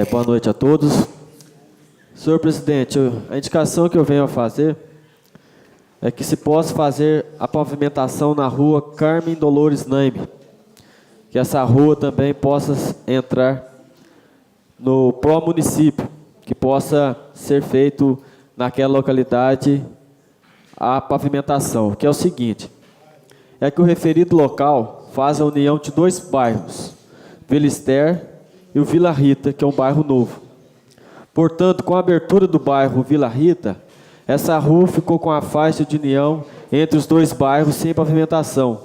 Boa noite a todos. Senhor presidente, a indicação que eu venho a fazer é que se possa fazer a pavimentação na rua Carmen Dolores Naime, que essa rua também possa entrar no pró-município, que possa ser feito naquela localidade a pavimentação, que é o seguinte, é que o referido local faz a união de dois bairros, Vila Ester e o Vila Rita, que é um bairro novo. Portanto, com a abertura do bairro Vila Rita, essa rua ficou com a faixa de união entre os dois bairros sem pavimentação.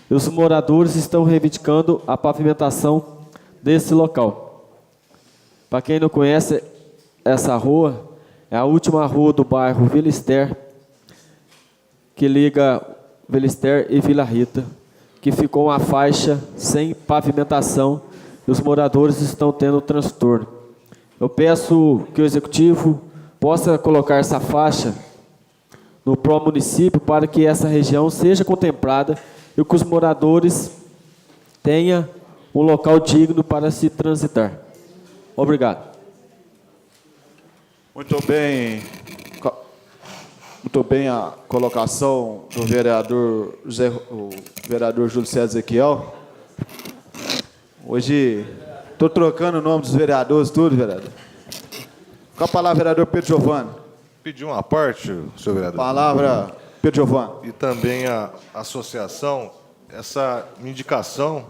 E os moradores estão reivindicando a pavimentação desse local. Para quem não conhece, essa rua é a última rua do bairro Vila Ester, que liga Vila Ester e Vila Rita, que ficou uma faixa sem pavimentação e os moradores estão tendo transtorno. Eu peço que o Executivo possa colocar essa faixa no pró-município para que essa região seja contemplada e que os moradores tenham um local digno para se transitar. Obrigado. Muito bem. Muito bem a colocação do vereador, o vereador Júlio César Ezequiel. Hoje estou trocando o nome dos vereadores, tudo, vereador. Com a palavra, vereador Pedro Giovanni. Pedir uma parte, senhor vereador. Palavra, Pedro Giovanni. E também a associação, essa indicação,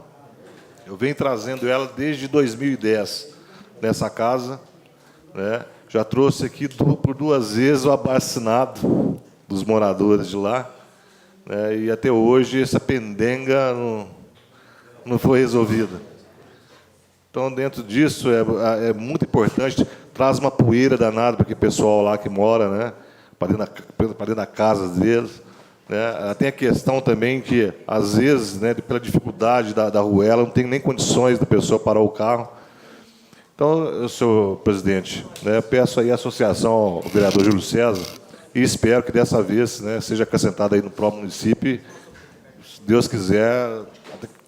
eu venho trazendo ela desde 2010 nessa casa, né? Já trouxe aqui por 2 vezes o abaixo-assinado dos moradores de lá, né? E até hoje essa pendenga não foi resolvida. Então, dentro disso, é muito importante, traz uma poeira danada para aquele pessoal lá que mora, né? Para dentro da casa deles. Né? Tem a questão também que, às vezes, né, pela dificuldade da ruela, não tem nem condições da pessoa parar o carro. Então, senhor presidente, né, peço aí a associação ao vereador Júlio César e espero que dessa vez, né, seja acrescentada aí no próprio município e, se Deus quiser,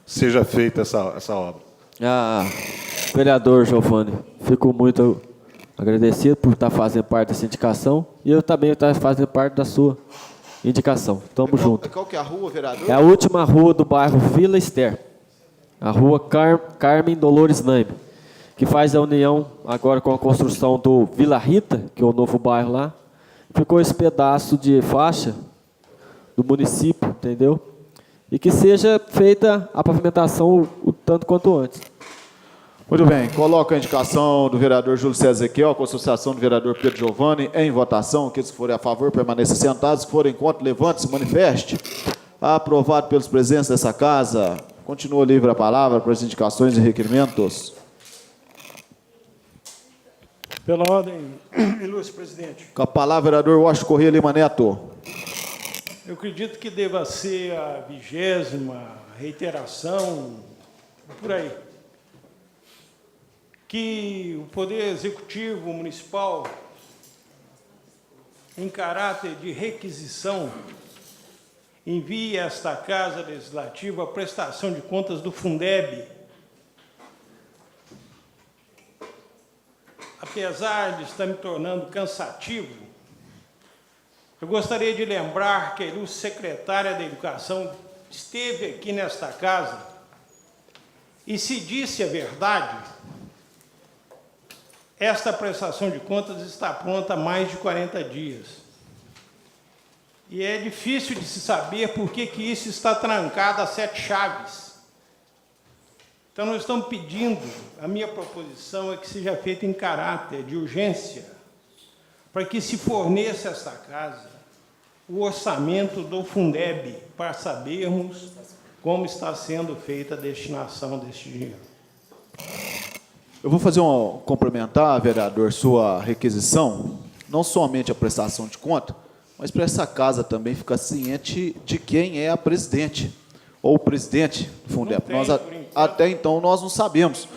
seja feita essa obra. Vereador Giovanni, fico muito agradecido por estar fazendo parte dessa indicação e eu também estar fazendo parte da sua indicação. Tamo junto. Qual que é a rua, vereador? É a última rua do bairro Vila Ester, a rua Carmen Dolores Naime, que faz a união agora com a construção do Vila Rita, que é o novo bairro lá. Ficou esse pedaço de faixa do município, entendeu? E que seja feita a pavimentação o tanto quanto antes. Muito bem, coloco a indicação do vereador Júlio César Ezequiel com a associação do vereador Pedro Giovanni em votação. Aqueles que forem a favor, permaneçam sentados. Que forem contra, levante-se, manifeste. Aprovado pelos presentes dessa casa. Continua livre a palavra para as indicações e requerimentos. Pela ordem, ilustre presidente. Com a palavra, vereador Washington Corrêa Lima Neto. Eu acredito que deva ser a 20ª reiteração, por aí, que o Poder Executivo Municipal, em caráter de requisição, envie a esta Casa Legislativa a prestação de contas do Fundeb. Apesar de estar me tornando cansativo, eu gostaria de lembrar que a ilustre secretária da Educação esteve aqui nesta casa e, se disse a verdade, esta prestação de contas está pronta há mais de 40 dias. E é difícil de se saber por que isso está trancado a 7 chaves. Então, nós estamos pedindo, a minha proposição é que seja feita em caráter de urgência, para que se forneça a esta casa o orçamento do Fundeb, para sabermos como está sendo feita a destinação deste dinheiro. Eu vou fazer complementar, vereador, sua requisição, não somente a prestação de conta, mas para essa casa também ficar ciente de quem é a presidente, ou o presidente do Fundeb. Até então nós não sabemos.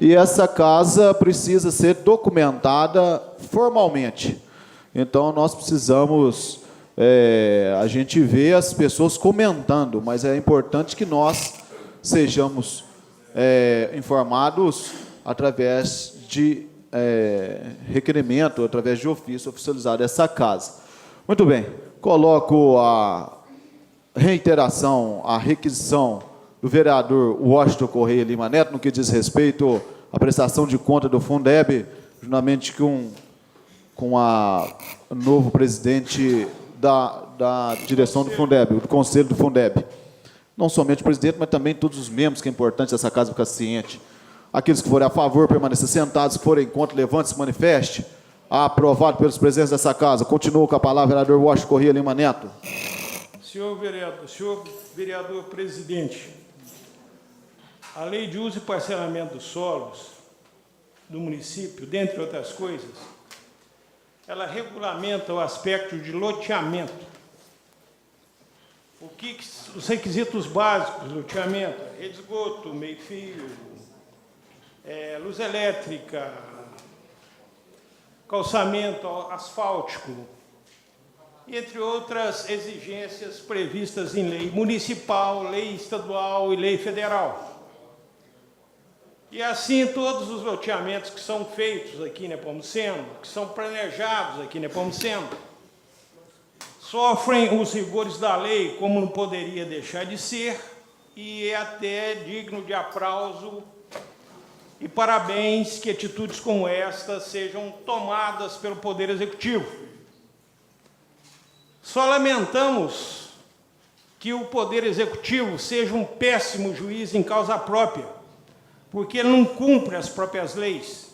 E essa casa precisa ser documentada formalmente. Então nós precisamos, a gente vê as pessoas comentando, mas é importante que nós sejamos informados através de requerimento, através de ofício oficializado essa casa. Muito bem, coloco a reiteração, a requisição do vereador Washington Correia Lima Neto, no que diz respeito à prestação de conta do Fundeb, juntamente com o novo presidente da direção do Fundeb, do Conselho do Fundeb. Não somente o presidente, mas também todos os membros, que é importante essa casa ficar ciente. Aqueles que forem a favor, permaneçam sentados, que forem contra, levante-se, manifeste. Aprovado pelos presidentes dessa casa. Continuo com a palavra, vereador Washington Correia Lima Neto. Senhor vereador presidente, a lei de uso e parcelamento dos solos do município, dentre outras coisas, ela regulamenta o aspecto de loteamento. Os requisitos básicos do loteamento: rede de esgoto, meio-fio, luz elétrica, calçamento asfáltico, entre outras exigências previstas em lei municipal, lei estadual e lei federal. E assim, todos os loteamentos que são feitos aqui em Nepomuceno, que são planejados aqui em Nepomuceno, sofrem os rigores da lei, como não poderia deixar de ser, e é até digno de aplauso e parabéns que atitudes como esta sejam tomadas pelo Poder Executivo. Só lamentamos que o Poder Executivo seja um péssimo juiz em causa própria, porque ele não cumpre as próprias leis.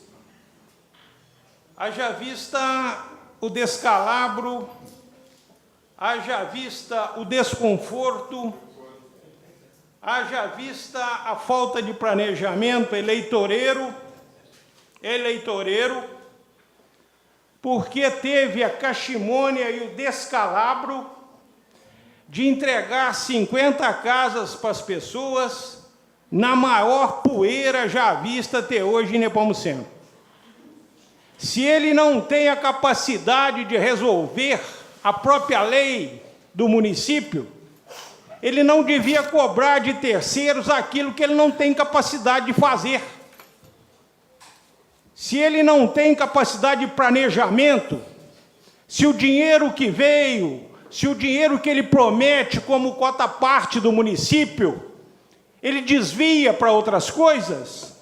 Haja vista o descalabro, haja vista o desconforto, haja vista a falta de planejamento eleitoreiro, porque teve a cachimônia e o descalabro de entregar 50 casas para as pessoas na maior poeira já vista até hoje em Nepomuceno. Se ele não tem a capacidade de resolver a própria lei do município, ele não devia cobrar de terceiros aquilo que ele não tem capacidade de fazer. Se ele não tem capacidade de planejamento, se o dinheiro que veio, se o dinheiro que ele promete como cota-parte do município, ele desvia para outras coisas,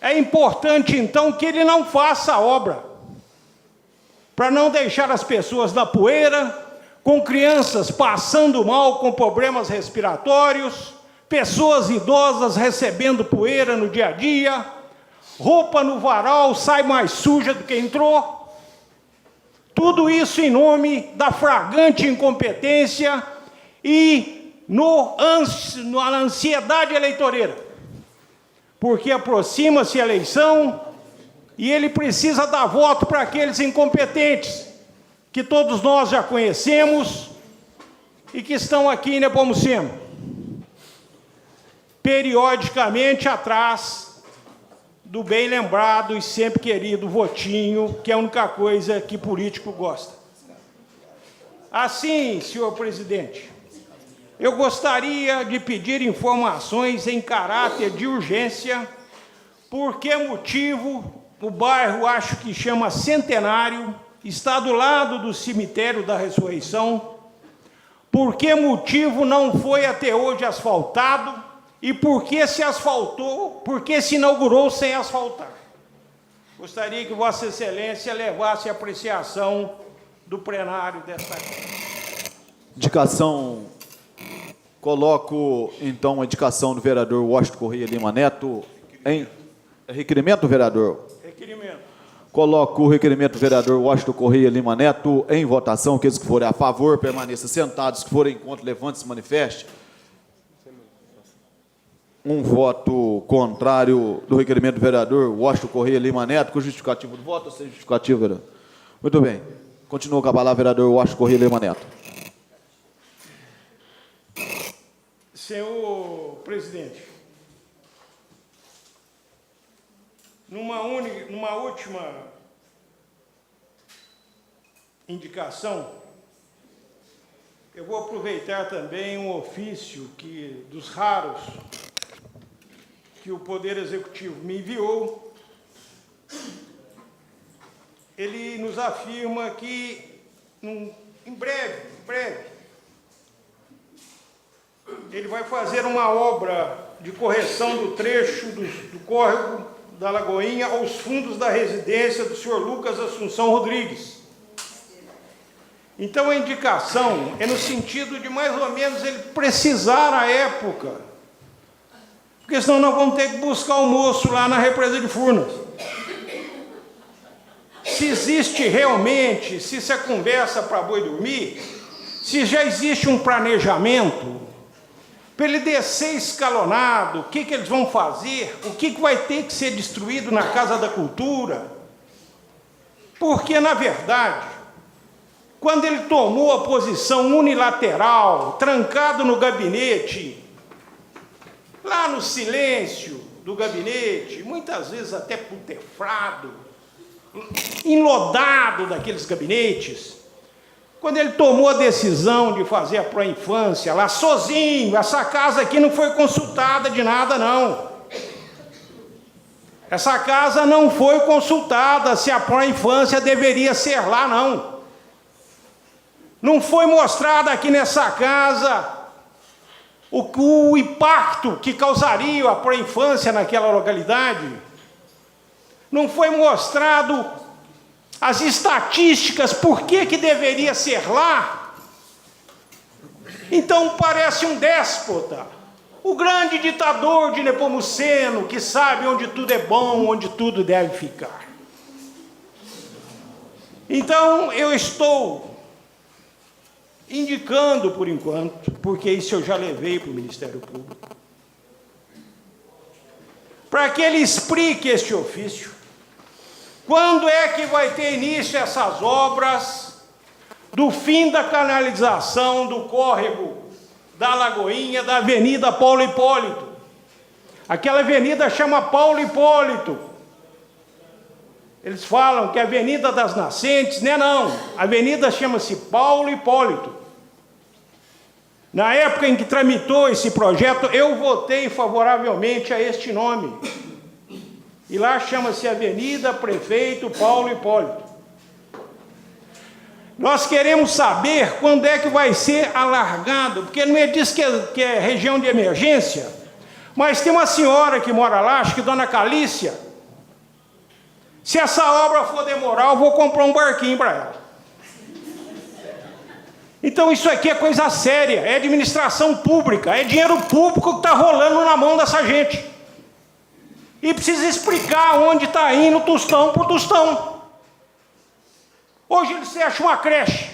é importante, então, que ele não faça a obra, para não deixar as pessoas na poeira, com crianças passando mal com problemas respiratórios, pessoas idosas recebendo poeira no dia a dia, roupa no varal sai mais suja do que entrou. Tudo isso em nome da flagrante incompetência e na ansiedade eleitoreira. Porque aproxima-se a eleição e ele precisa dar voto para aqueles incompetentes, que todos nós já conhecemos e que estão aqui em Nepomuceno, periodicamente atrás do bem lembrado e sempre querido votinho, que é a única coisa que político gosta. Assim, senhor presidente, eu gostaria de pedir informações em caráter de urgência, por que motivo o bairro, acho que chama Centenário, está do lado do cemitério da Ressurreição, por que motivo não foi até hoje asfaltado e por que se asfaltou, por que se inaugurou sem asfaltar. Gostaria que Vossa Excelência levasse a apreciação do plenário desta Câmara. Indicação, coloco então a indicação do vereador Washington Correia Lima Neto em requerimento, vereador. Requerimento. Coloco o requerimento do vereador Washington Correia Lima Neto em votação. Aqueles que forem a favor, permaneçam sentados. Que forem contra, levante-se e manifeste. Um voto contrário do requerimento do vereador Washington Correia Lima Neto, com justificativo do voto ou sem justificativo, vereador? Muito bem. Continua com a palavra, vereador Washington Correia Lima Neto. Senhor presidente, numa última indicação, eu vou aproveitar também um ofício dos raros que o Poder Executivo me enviou, ele nos afirma que, em breve, ele vai fazer uma obra de correção do trecho do córrego da Lagoinha aos fundos da residência do senhor Lucas Assunção Rodrigues. Então, a indicação é no sentido de, mais ou menos, ele precisar a época, porque senão nós vamos ter que buscar o moço lá na represa de Furnas. Se existe realmente, se isso é conversa para boi dormir, se já existe um planejamento, para ele descer escalonado, o que eles vão fazer, o que vai ter que ser destruído na Casa da Cultura, porque, na verdade, quando ele tomou a posição unilateral, trancado no gabinete, lá no silêncio do gabinete, muitas vezes até putefrado, enlodado daqueles gabinetes, quando ele tomou a decisão de fazer a pró-infância lá sozinho, essa casa aqui não foi consultada de nada, não. Essa casa não foi consultada se a pró-infância deveria ser lá, não. Não foi mostrada aqui nessa casa o impacto que causaria a pró-infância naquela localidade. Não foi mostrado as estatísticas, por que deveria ser lá. Então parece um déspota, o grande ditador de Nepomuceno, que sabe onde tudo é bom, onde tudo deve ficar. Então eu estou indicando por enquanto, porque isso eu já levei para o Ministério Público, para que ele explique este ofício. Quando é que vai ter início essas obras do fim da canalização do córrego da Lagoinha, da Avenida Paulo Hipólito? Aquela avenida chama Paulo Hipólito. Eles falam que é a Avenida das Nascentes, né? Não, a avenida chama-se Paulo Hipólito. Na época em que tramitou esse projeto, eu votei favoravelmente a este nome. E lá chama-se Avenida Prefeito Paulo Hipólito. Nós queremos saber quando é que vai ser alargado, porque não é disso que é região de emergência, mas tem uma senhora que mora lá, acho que Dona Calícia. Se essa obra for demorar, eu vou comprar um barquinho para ela. Então isso aqui é coisa séria, é administração pública, é dinheiro público que está rolando na mão dessa gente. E precisa explicar onde está indo tostão por tostão. Hoje eles fecham uma creche.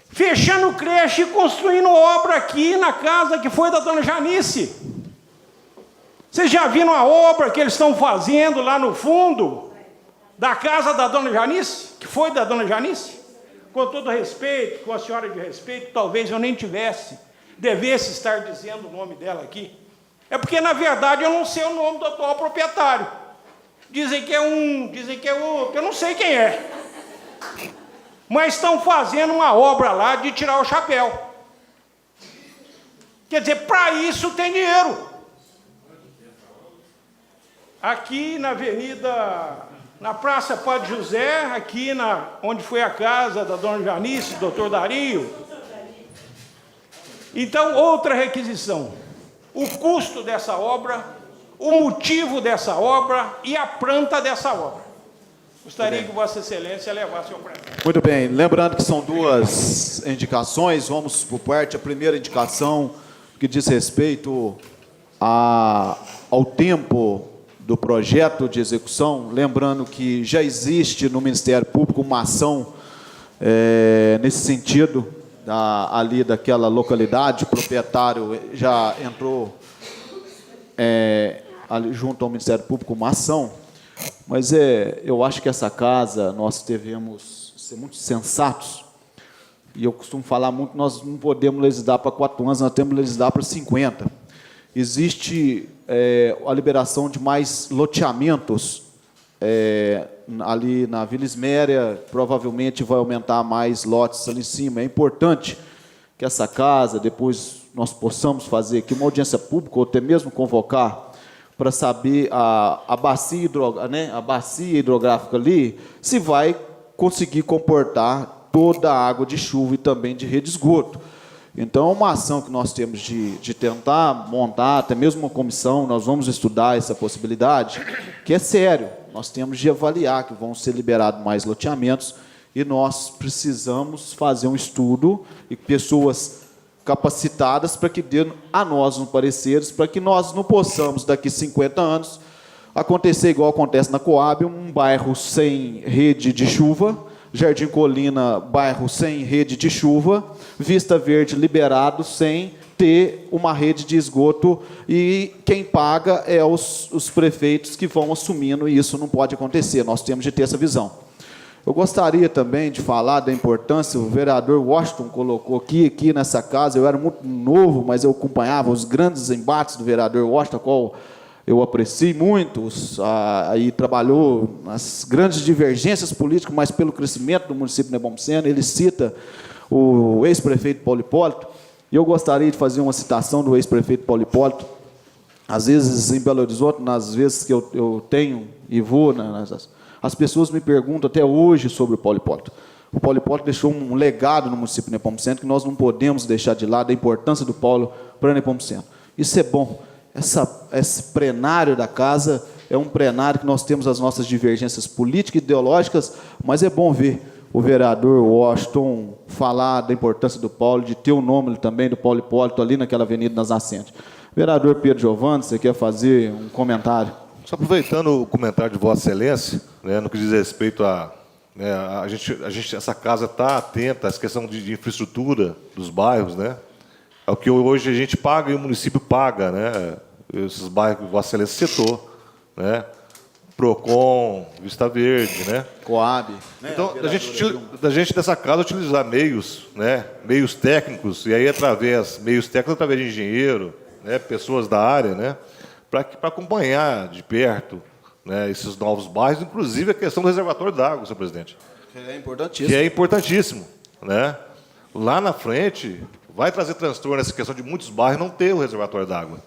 Fechando creche e construindo obra aqui na casa que foi da Dona Janice. Vocês já viram a obra que eles estão fazendo lá no fundo da casa da Dona Janice? Que foi da Dona Janice? Com todo respeito, com a senhora de respeito, talvez eu nem devesse estar dizendo o nome dela aqui. É porque, na verdade, eu não sei o nome do atual proprietário. Dizem que é um, dizem que é outro, eu não sei quem é. Mas estão fazendo uma obra lá de tirar o chapéu. Quer dizer, para isso tem dinheiro. Aqui na avenida, na Praça Padre José, aqui onde foi a casa da Dona Janice, doutor Dario. Então, outra requisição. O custo dessa obra, o motivo dessa obra e a planta dessa obra. Gostaria que Vossa Excelência levasse ao prazo. Muito bem. Lembrando que são duas indicações, vamos por parte. A primeira indicação, que diz respeito ao tempo do projeto de execução, lembrando que já existe no Ministério Público uma ação nesse sentido, ali daquela localidade, o proprietário já entrou ali junto ao Ministério Público uma ação, mas eu acho que essa casa nós devemos ser muito sensatos, e eu costumo falar muito, nós não podemos legislar para 4 anos, nós temos que legislar para 50. Existe a liberação de mais loteamentos ali na Vila Isméria, provavelmente vai aumentar mais lotes ali em cima. É importante que essa casa, depois nós possamos fazer aqui uma audiência pública, ou até mesmo convocar para saber a bacia, a bacia hidrográfica ali, se vai conseguir comportar toda a água de chuva e também de rede de esgoto. Então, é uma ação que nós temos de tentar montar, até mesmo uma comissão, nós vamos estudar essa possibilidade, que é sério. Nós temos de avaliar que vão ser liberados mais loteamentos e nós precisamos fazer um estudo e pessoas capacitadas para que dê a nós um pareceres, para que nós não possamos, daqui 50 anos, acontecer igual acontece na Coab, um bairro sem rede de chuva, Jardim Colina, bairro sem rede de chuva, Vista Verde liberado sem ter uma rede de esgoto e quem paga é os prefeitos que vão assumindo e isso não pode acontecer, nós temos de ter essa visão. Eu gostaria também de falar da importância, o vereador Washington colocou aqui nessa casa, eu era muito novo, mas eu acompanhava os grandes embates do vereador Washington, qual eu apreciei muito, aí trabalhou nas grandes divergências políticas, mas pelo crescimento do município de Nepomuceno, ele cita o ex-prefeito Paulo Hipólito, e eu gostaria de fazer uma citação do ex-prefeito Paulo Hipólito. Às vezes, em Belo Horizonte, nas vezes que eu tenho e vou, as pessoas me perguntam até hoje sobre o Paulo Hipólito. O Paulo Hipólito deixou um legado no município de Nepomuceno que nós não podemos deixar de lado, a importância do Paulo para Nepomuceno. Isso é bom. Esse plenário da casa é um plenário que nós temos as nossas divergências políticas e ideológicas, mas é bom ver o vereador Washington falar da importância do Paulo, de ter o nome também do Paulo Hipólito ali naquela Avenida das Nascentes. Vereador Pedro Giovanni, você quer fazer um comentário? Só aproveitando o comentário de Vossa Excelência, né, no que diz respeito a gente, essa casa está atenta à questão de infraestrutura dos bairros, né? É o que hoje a gente paga e o município paga, né? Esses bairros que Vossa Excelência citou, né? Procon, Vista Verde, né? Coab. Então, da gente dessa casa utilizar meios, né? Meios técnicos, e aí meios técnicos através de engenheiro, né? Pessoas da área, né? Para acompanhar de perto, né, esses novos bairros, inclusive a questão do reservatório d'água, senhor presidente. É importantíssimo. Que é importantíssimo. Né? Lá na frente, vai trazer transtorno essa questão de muitos bairros não ter o reservatório d'água.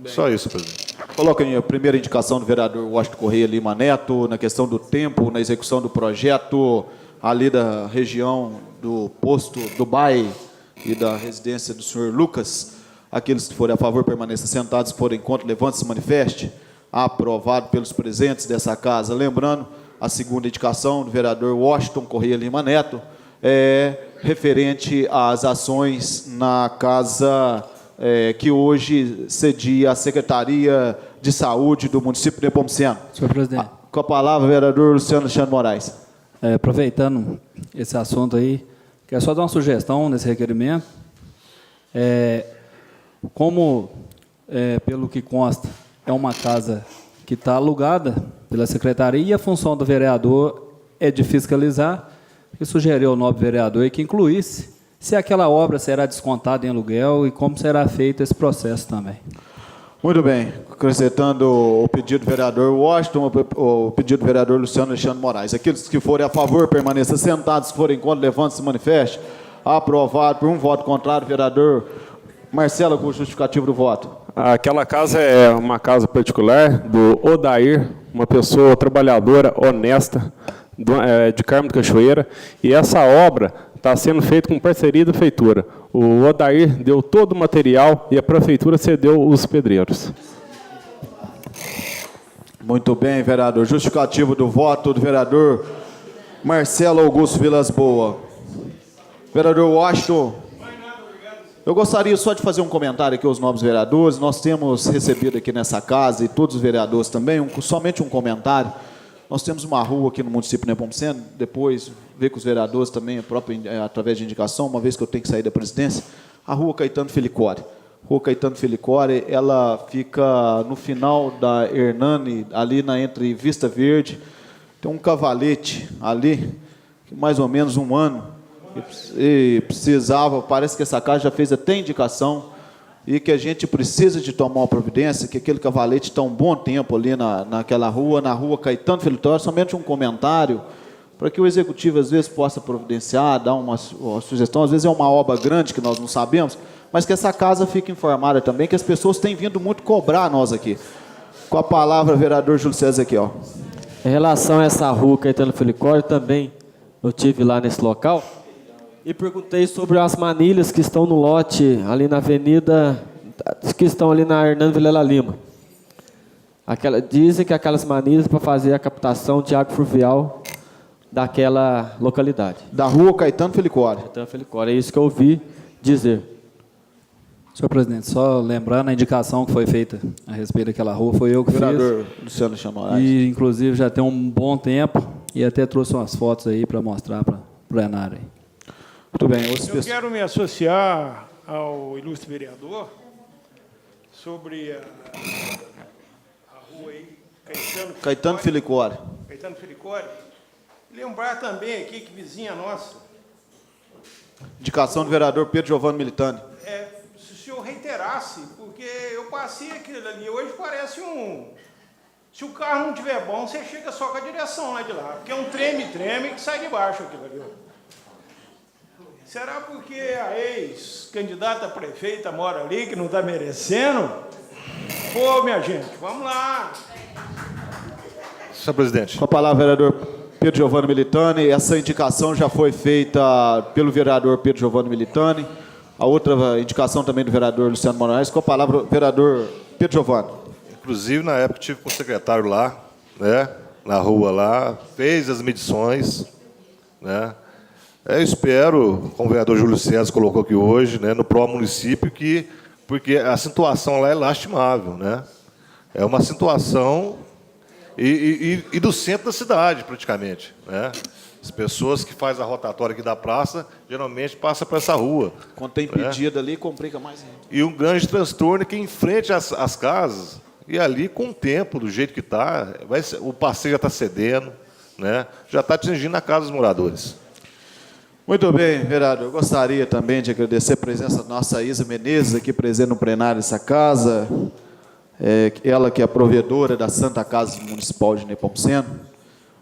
Só isso, presidente. Coloca aí a primeira indicação do vereador Washington Correia Lima Neto, na questão do tempo, na execução do projeto, ali da região do posto do BAE e da residência do senhor Lucas. Aqueles que forem a favor, permaneçam sentados, se forem contra, levante-se e manifeste. Aprovado pelos presentes dessa casa. Lembrando, a segunda indicação do vereador Washington Correia Lima Neto é referente às ações na casa que hoje cedia a Secretaria de Saúde do município de Nepomuceno. Senhor presidente. Com a palavra, o vereador Luciano Alexandre Moraes. Aproveitando esse assunto aí, quero só dar uma sugestão nesse requerimento. Pelo que consta, é uma casa que está alugada pela secretaria e a função do vereador é de fiscalizar, e sugeriu ao nobre vereador que incluísse se aquela obra será descontada em aluguel e como será feito esse processo também. Muito bem. Acrescentando o pedido do vereador Washington, o pedido do vereador Luciano Alexandre Moraes. Aqueles que forem a favor, permaneçam sentados, se forem contra, levante-se e manifeste. Aprovado por um voto contrário, vereador Marcelo, com o justificativo do voto. Aquela casa é uma casa particular do Odair, uma pessoa trabalhadora, honesta, de Carmo de Cachoeira, e essa obra está sendo feita com parceria da prefeitura. O Odair deu todo o material e a prefeitura cedeu os pedreiros. Muito bem, vereador. Justificativo do voto do vereador Marcelo Augusto Vilas Boa. Vereador Washington. Eu gostaria só de fazer um comentário aqui aos novos vereadores. Nós temos recebido aqui nessa casa, e todos os vereadores também, somente um comentário. Nós temos uma rua aqui no município de Nepomuceno, depois ver com os vereadores também, através de indicação, uma vez que eu tenho que sair da presidência, a rua Caetano Felicore. Rua Caetano Felicore, ela fica no final da Hernani, ali entre Vista Verde. Tem um cavalete ali, que mais ou menos um ano, e precisava, parece que essa casa já fez até indicação, e que a gente precisa de tomar uma providência, que aquele cavalete está um bom tempo ali naquela rua, na rua Caetano Felitório, somente um comentário, para que o executivo às vezes possa providenciar, dar uma sugestão, às vezes é uma obra grande que nós não sabemos, mas que essa casa fique informada também, que as pessoas têm vindo muito cobrar nós aqui. Com a palavra, vereador Júlio César Ezequiel. Em relação a essa rua Caetano Felicório, também eu tive lá nesse local e perguntei sobre as manilhas que estão no lote ali na avenida, que estão ali na Hernando Vilela Lima. Dizem que aquelas manilhas para fazer a captação de água fluvial daquela localidade. Da rua Caetano Felicório. Caetano Felicório, é isso que eu ouvi dizer. Senhor presidente, só lembrando a indicação que foi feita a respeito daquela rua, foi eu que Vereador fiz. Luciano Chamorais. E, inclusive, já tem um bom tempo e até trouxe umas fotos aí para mostrar para o plenário. Muito bem. Eu quero me associar ao ilustre vereador sobre a rua aí, Caetano Felicório. Caetano Felicório. Lembrar também aqui que vizinha nossa, Indicação do vereador Pedro Giovanni Militani. se o senhor reiterasse, porque eu passei aquilo ali, hoje parece se o carro não tiver bom, você chega só com a direção lá de lá, porque é um treme-treme que sai de baixo aquilo ali. Será porque a ex-candidata prefeita mora ali, que não está merecendo? Pô, minha gente, vamos lá. Senhor presidente. Com a palavra, vereador Pedro Giovanni Militani. Essa indicação já foi feita pelo vereador Pedro Giovanni Militani. A outra indicação também do vereador Luciano Moraes. Com a palavra, vereador Pedro Giovanni. Inclusive, na época, estive com o secretário lá, né, na rua lá, fez as medições, né. Eu espero, como o vereador Júlio César colocou aqui hoje, né, no pró-município, porque a situação lá é lastimável, né. É uma situação e do centro da cidade, praticamente, né. As pessoas que fazem a rotatória aqui da praça, geralmente passam por essa rua. Quando tem pedido ali, complica mais ainda. E um grande transtorno é que em frente às casas, e ali com o tempo, do jeito que está, o passeio já está cedendo, né? Já está atingindo a casa dos moradores. Muito bem, vereador. Eu gostaria também de agradecer a presença da nossa Isa Menezes, aqui presente no plenário dessa casa. Ela que é a provedora da Santa Casa Municipal de Nepomuceno.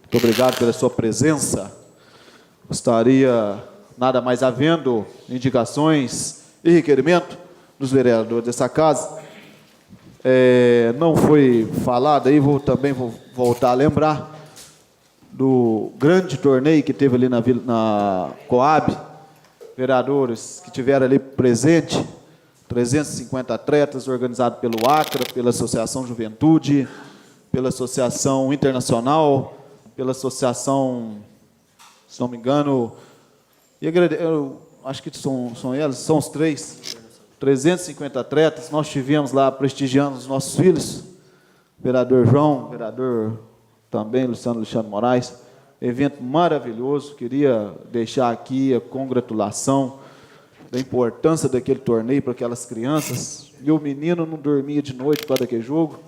Muito obrigado pela sua presença. Gostaria, nada mais havendo indicações e requerimento dos vereadores dessa casa, não foi falado, aí também vou voltar a lembrar do grande torneio que teve ali na Coab, vereadores que tiveram ali presente, 350 atletas, organizado pelo ACRA, pela Associação Juventude, pela Associação Internacional, pela Associação, se não me engano, eu acho que são elas, são os três, 350 atletas, nós tivemos lá prestigiando os nossos filhos, vereador João, vereador também Luciano Moraes, evento maravilhoso, queria deixar aqui a congratulação da importância daquele torneio para aquelas crianças, e o menino não dormia de noite por causa daquele jogo,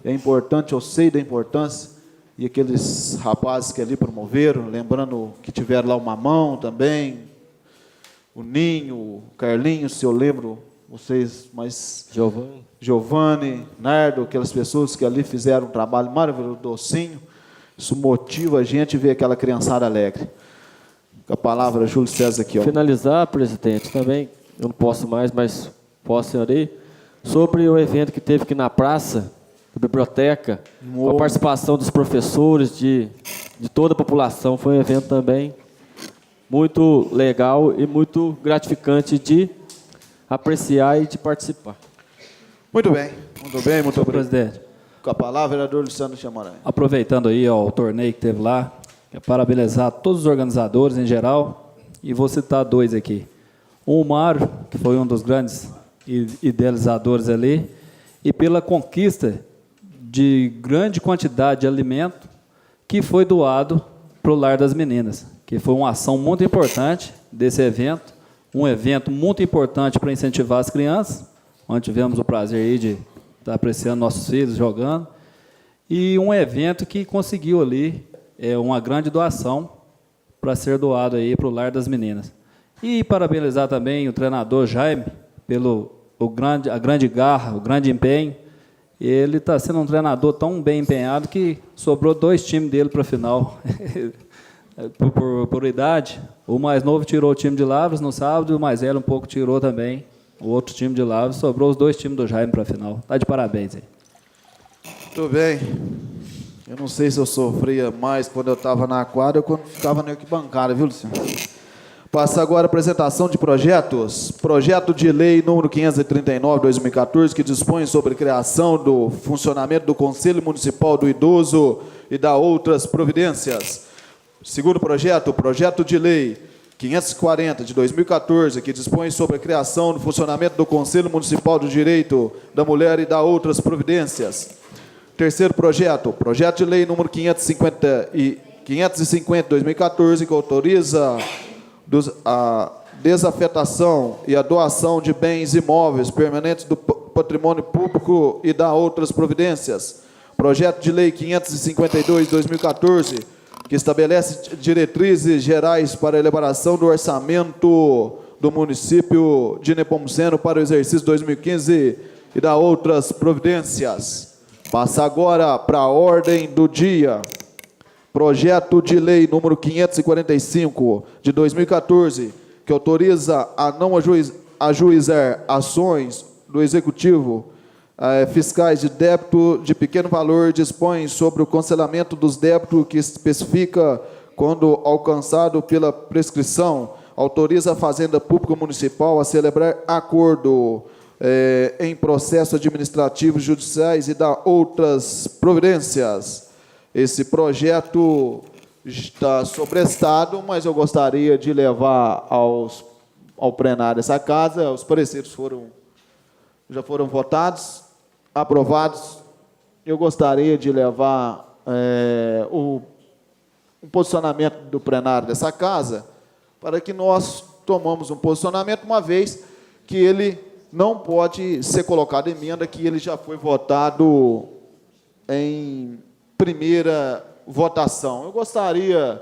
é importante, eu sei da importância, e aqueles rapazes que ali promoveram, lembrando que tiveram lá o Mamão também, o Ninho, o Carlinhos, se eu lembro, vocês, mas Giovanni, Nardo, aquelas pessoas que ali fizeram um trabalho maravilhoso, docinho, isso motiva a gente a ver aquela criançada alegre. Com a palavra, Júlio César aqui. Finalizar, presidente, também, eu não posso mais, mas posso, senhorei, sobre o evento que teve aqui na praça, da biblioteca, com a participação dos professores, de toda a população. Foi um evento também muito legal e muito gratificante de apreciar e de participar. Muito bem, muito obrigado. Presidente, Com a palavra, vereador Luciano Chamorais. aproveitando aí o torneio que teve lá, quero parabenizar todos os organizadores em geral, e vou citar dois aqui. O Mário, que foi um dos grandes idealizadores ali, e pela conquista de grande quantidade de alimento que foi doado para o Lar das Meninas, que foi uma ação muito importante desse evento, um evento muito importante para incentivar as crianças, onde tivemos o prazer aí de estar apreciando nossos filhos jogando, e um evento que conseguiu ali uma grande doação para ser doado aí para o Lar das Meninas. E parabenizar também o treinador Jaime pelo a grande garra, o grande empenho. Ele está sendo um treinador tão bem empenhado que sobrou 2 times dele para a final. por idade, o mais novo tirou o time de Lavras no sábado e o mais velho um pouco tirou também o outro time de lá, sobrou os 2 times do Jaime para a final. Tá de parabéns aí. Muito bem. Eu não sei se eu sofria mais quando eu estava na quadra ou quando ficava na arquibancada, viu, Luciano? Passa agora a apresentação de projetos. Projeto de lei número 539/2014, que dispõe sobre a criação do funcionamento do Conselho Municipal do Idoso e da outras providências. Segundo projeto, projeto de lei 540 de 2014, que dispõe sobre a criação do funcionamento do Conselho Municipal do Direito da Mulher e da outras providências. Terceiro projeto, projeto de lei número 550 de 2014, que autoriza a desafetação e a doação de bens imóveis permanentes do patrimônio público e da outras providências. Projeto de lei 552 de 2014, que estabelece diretrizes gerais para a elaboração do orçamento do município de Nepomuceno para o exercício 2015 e da outras providências. Passa agora para a ordem do dia. Projeto de lei número 545 de 2014, que autoriza a não ajuizar ações do Executivo fiscais de débito de pequeno valor, dispõe sobre o cancelamento dos débitos que especifica quando alcançado pela prescrição, autoriza a Fazenda Pública Municipal a celebrar acordo em processos administrativos judiciais e da outras providências. Esse projeto está sobrestado, mas eu gostaria de levar ao plenário dessa casa. Os pareceres já foram votados, aprovados. Eu gostaria de levar o posicionamento do plenário dessa casa para que nós tomamos um posicionamento, uma vez que ele não pode ser colocado em emenda, que ele já foi votado em primeira votação. Eu gostaria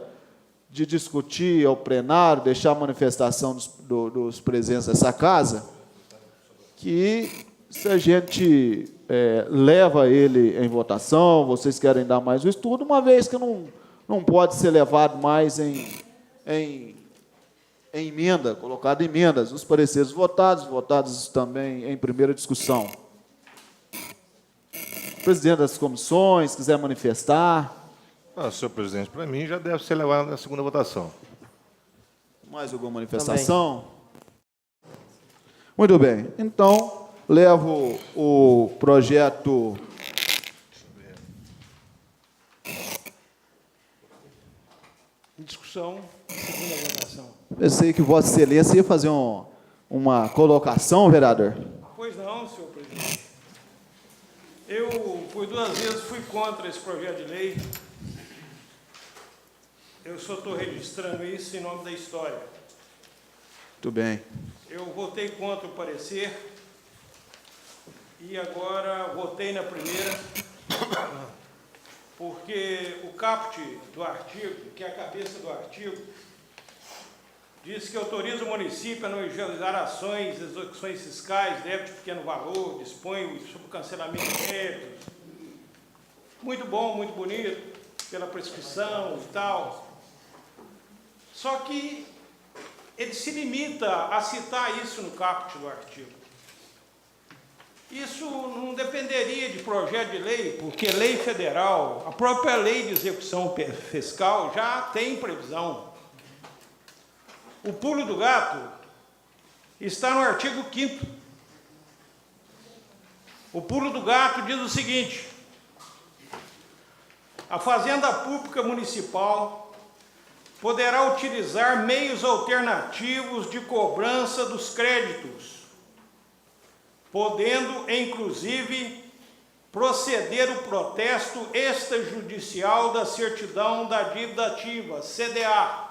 de discutir ao plenário, deixar a manifestação dos presentes dessa casa, que se a gente leva ele em votação, vocês querem dar mais o estudo, uma vez que não pode ser levado mais em emenda, colocado em emendas, os pareceres votados também em primeira discussão. Presidente das comissões, quiser manifestar. Senhor presidente, para mim já deve ser levado na segunda votação. Mais alguma manifestação? Também. Muito bem. Então, levo o projeto Em discussão, segunda votação. Pensei que Vossa Excelência ia fazer uma colocação, vereador. Pois não, senhor presidente. Eu, por 2 vezes, fui contra esse projeto de lei. Eu só estou registrando isso em nome da história. Muito bem. Eu votei contra o parecer e agora votei na primeira, porque o caput do artigo, que é a cabeça do artigo, diz que autoriza o município a não realizar ações, execuções fiscais, débito de pequeno valor, dispõe sobre o cancelamento de débitos. Muito bom, muito bonito, pela prescrição e tal. Só que ele se limita a citar isso no caput do artigo. Isso não dependeria de projeto de lei, porque lei federal, a própria lei de execução fiscal já tem previsão. O pulo do gato está no artigo 5º. O pulo do gato diz o seguinte: a Fazenda Pública Municipal poderá utilizar meios alternativos de cobrança dos créditos, podendo, inclusive, proceder o protesto extrajudicial da certidão da dívida ativa, CDA,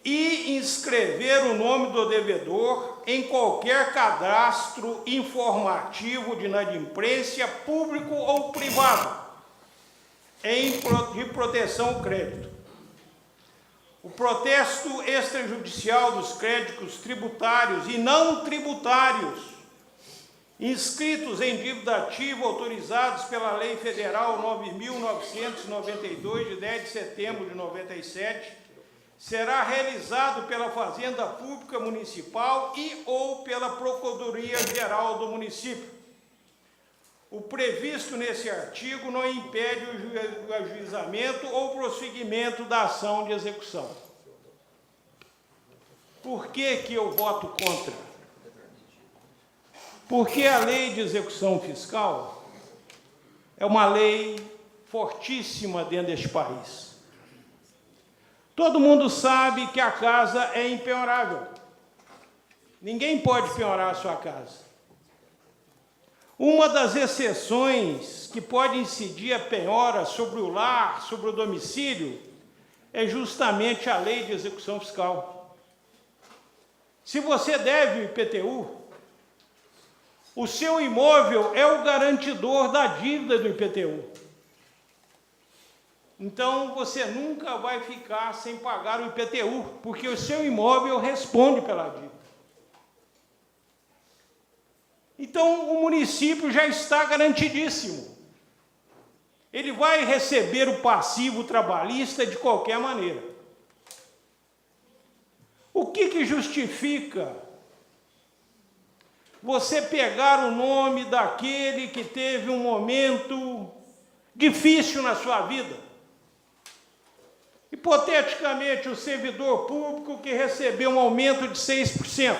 e inscrever o nome do devedor em qualquer cadastro informativo de inadimplência público ou privado de proteção ao crédito. O protesto extrajudicial dos créditos tributários e não tributários inscritos em dívida ativa autorizados pela Lei Federal 9.992, de 10 de setembro de 97, será realizado pela Fazenda Pública Municipal e ou pela Procuradoria-Geral do município. O previsto nesse artigo não impede o ajuizamento ou prosseguimento da ação de execução. Por que eu voto contra? Porque a lei de execução fiscal é uma lei fortíssima dentro deste país. Todo mundo sabe que a casa é impenhorável. Ninguém pode penhorar a sua casa. Uma das exceções que pode incidir a penhora sobre o lar, sobre o domicílio, é justamente a lei de execução fiscal. Se você deve o IPTU, o seu imóvel é o garantidor da dívida do IPTU. Então, você nunca vai ficar sem pagar o IPTU, porque o seu imóvel responde pela dívida. Então, o município já está garantidíssimo. Ele vai receber o passivo trabalhista de qualquer maneira. O que justifica você pegar o nome daquele que teve um momento difícil na sua vida? Hipoteticamente, o servidor público que recebeu um aumento de 6%.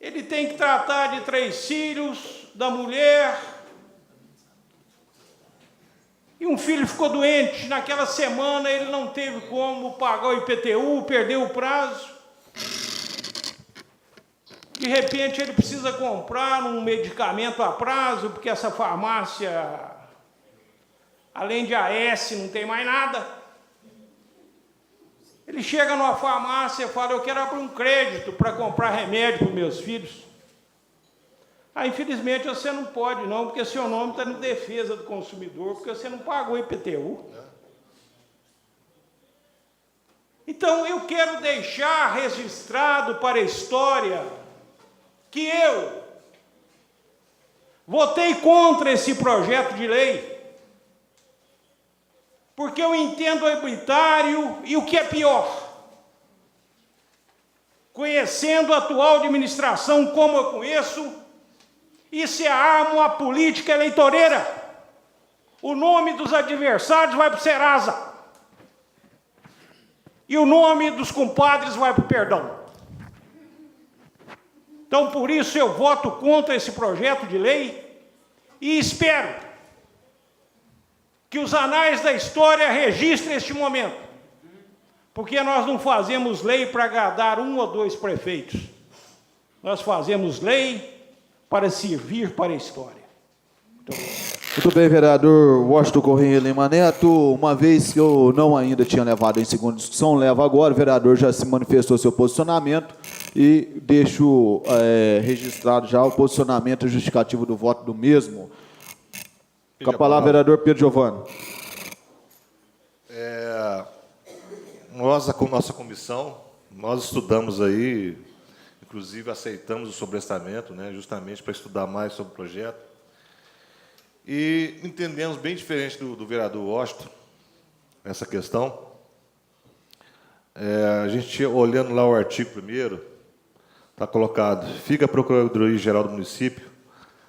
Ele tem que tratar de 3 filhos, da mulher, e um filho ficou doente. Naquela semana ele não teve como pagar o IPTU, perdeu o prazo. De repente ele precisa comprar um medicamento a prazo, porque essa farmácia, além de AS, não tem mais nada. Ele chega numa farmácia e fala: eu quero abrir um crédito para comprar remédio para os meus filhos. Ah, infelizmente você não pode não, porque seu nome está em defesa do consumidor, porque você não pagou IPTU. Então eu quero deixar registrado para a história que eu votei contra esse projeto de lei, porque eu entendo o arbitrário e o que é pior, conhecendo a atual administração como eu conheço, isso é arma política eleitoreira. O nome dos adversários vai para o Serasa e o nome dos compadres vai para o perdão. Então, por isso, eu voto contra esse projeto de lei e espero que os anais da história registrem este momento, porque nós não fazemos lei para agradar 1 ou 2 prefeitos, nós fazemos lei para servir para a história. Muito bem, vereador Washington Correia Lima Neto. Uma vez que eu não ainda tinha levado em segunda discussão, levo agora. O vereador já se manifestou seu posicionamento e deixo registrado já o posicionamento justificativo do voto do mesmo. Com a palavra, vereador Pedro Giovanni. Nossa comissão, nós estudamos aí, inclusive aceitamos o sobrestamento, né, justamente para estudar mais sobre o projeto. E entendemos bem diferente do vereador Washington essa questão. A gente, olhando lá o artigo 1º, está colocado: fica a Procuradoria-Geral do Município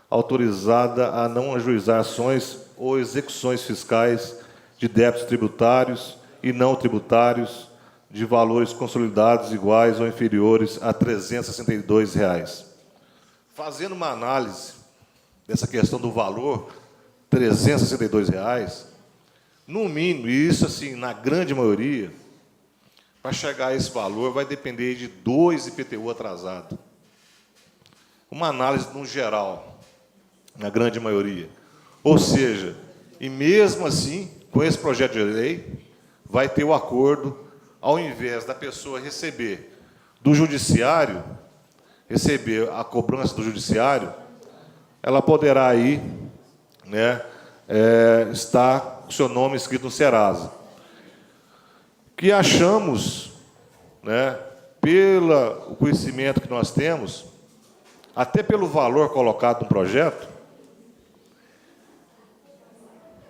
autorizada a não ajuizar ações ou execuções fiscais de débitos tributários e não tributários de valores consolidados iguais ou inferiores a R$ 362. Fazendo uma análise dessa questão do valor, R$ 362, no mínimo, e isso assim, na grande maioria, para chegar a esse valor vai depender de 2 IPTU atrasados. Uma análise no geral, na grande maioria. Ou seja, e mesmo assim, com esse projeto de lei, vai ter o acordo, ao invés da pessoa receber do judiciário, receber a cobrança do judiciário, ela poderá aí, né, estar com o seu nome escrito no Serasa. Que achamos, né, pelo conhecimento que nós temos, até pelo valor colocado no projeto,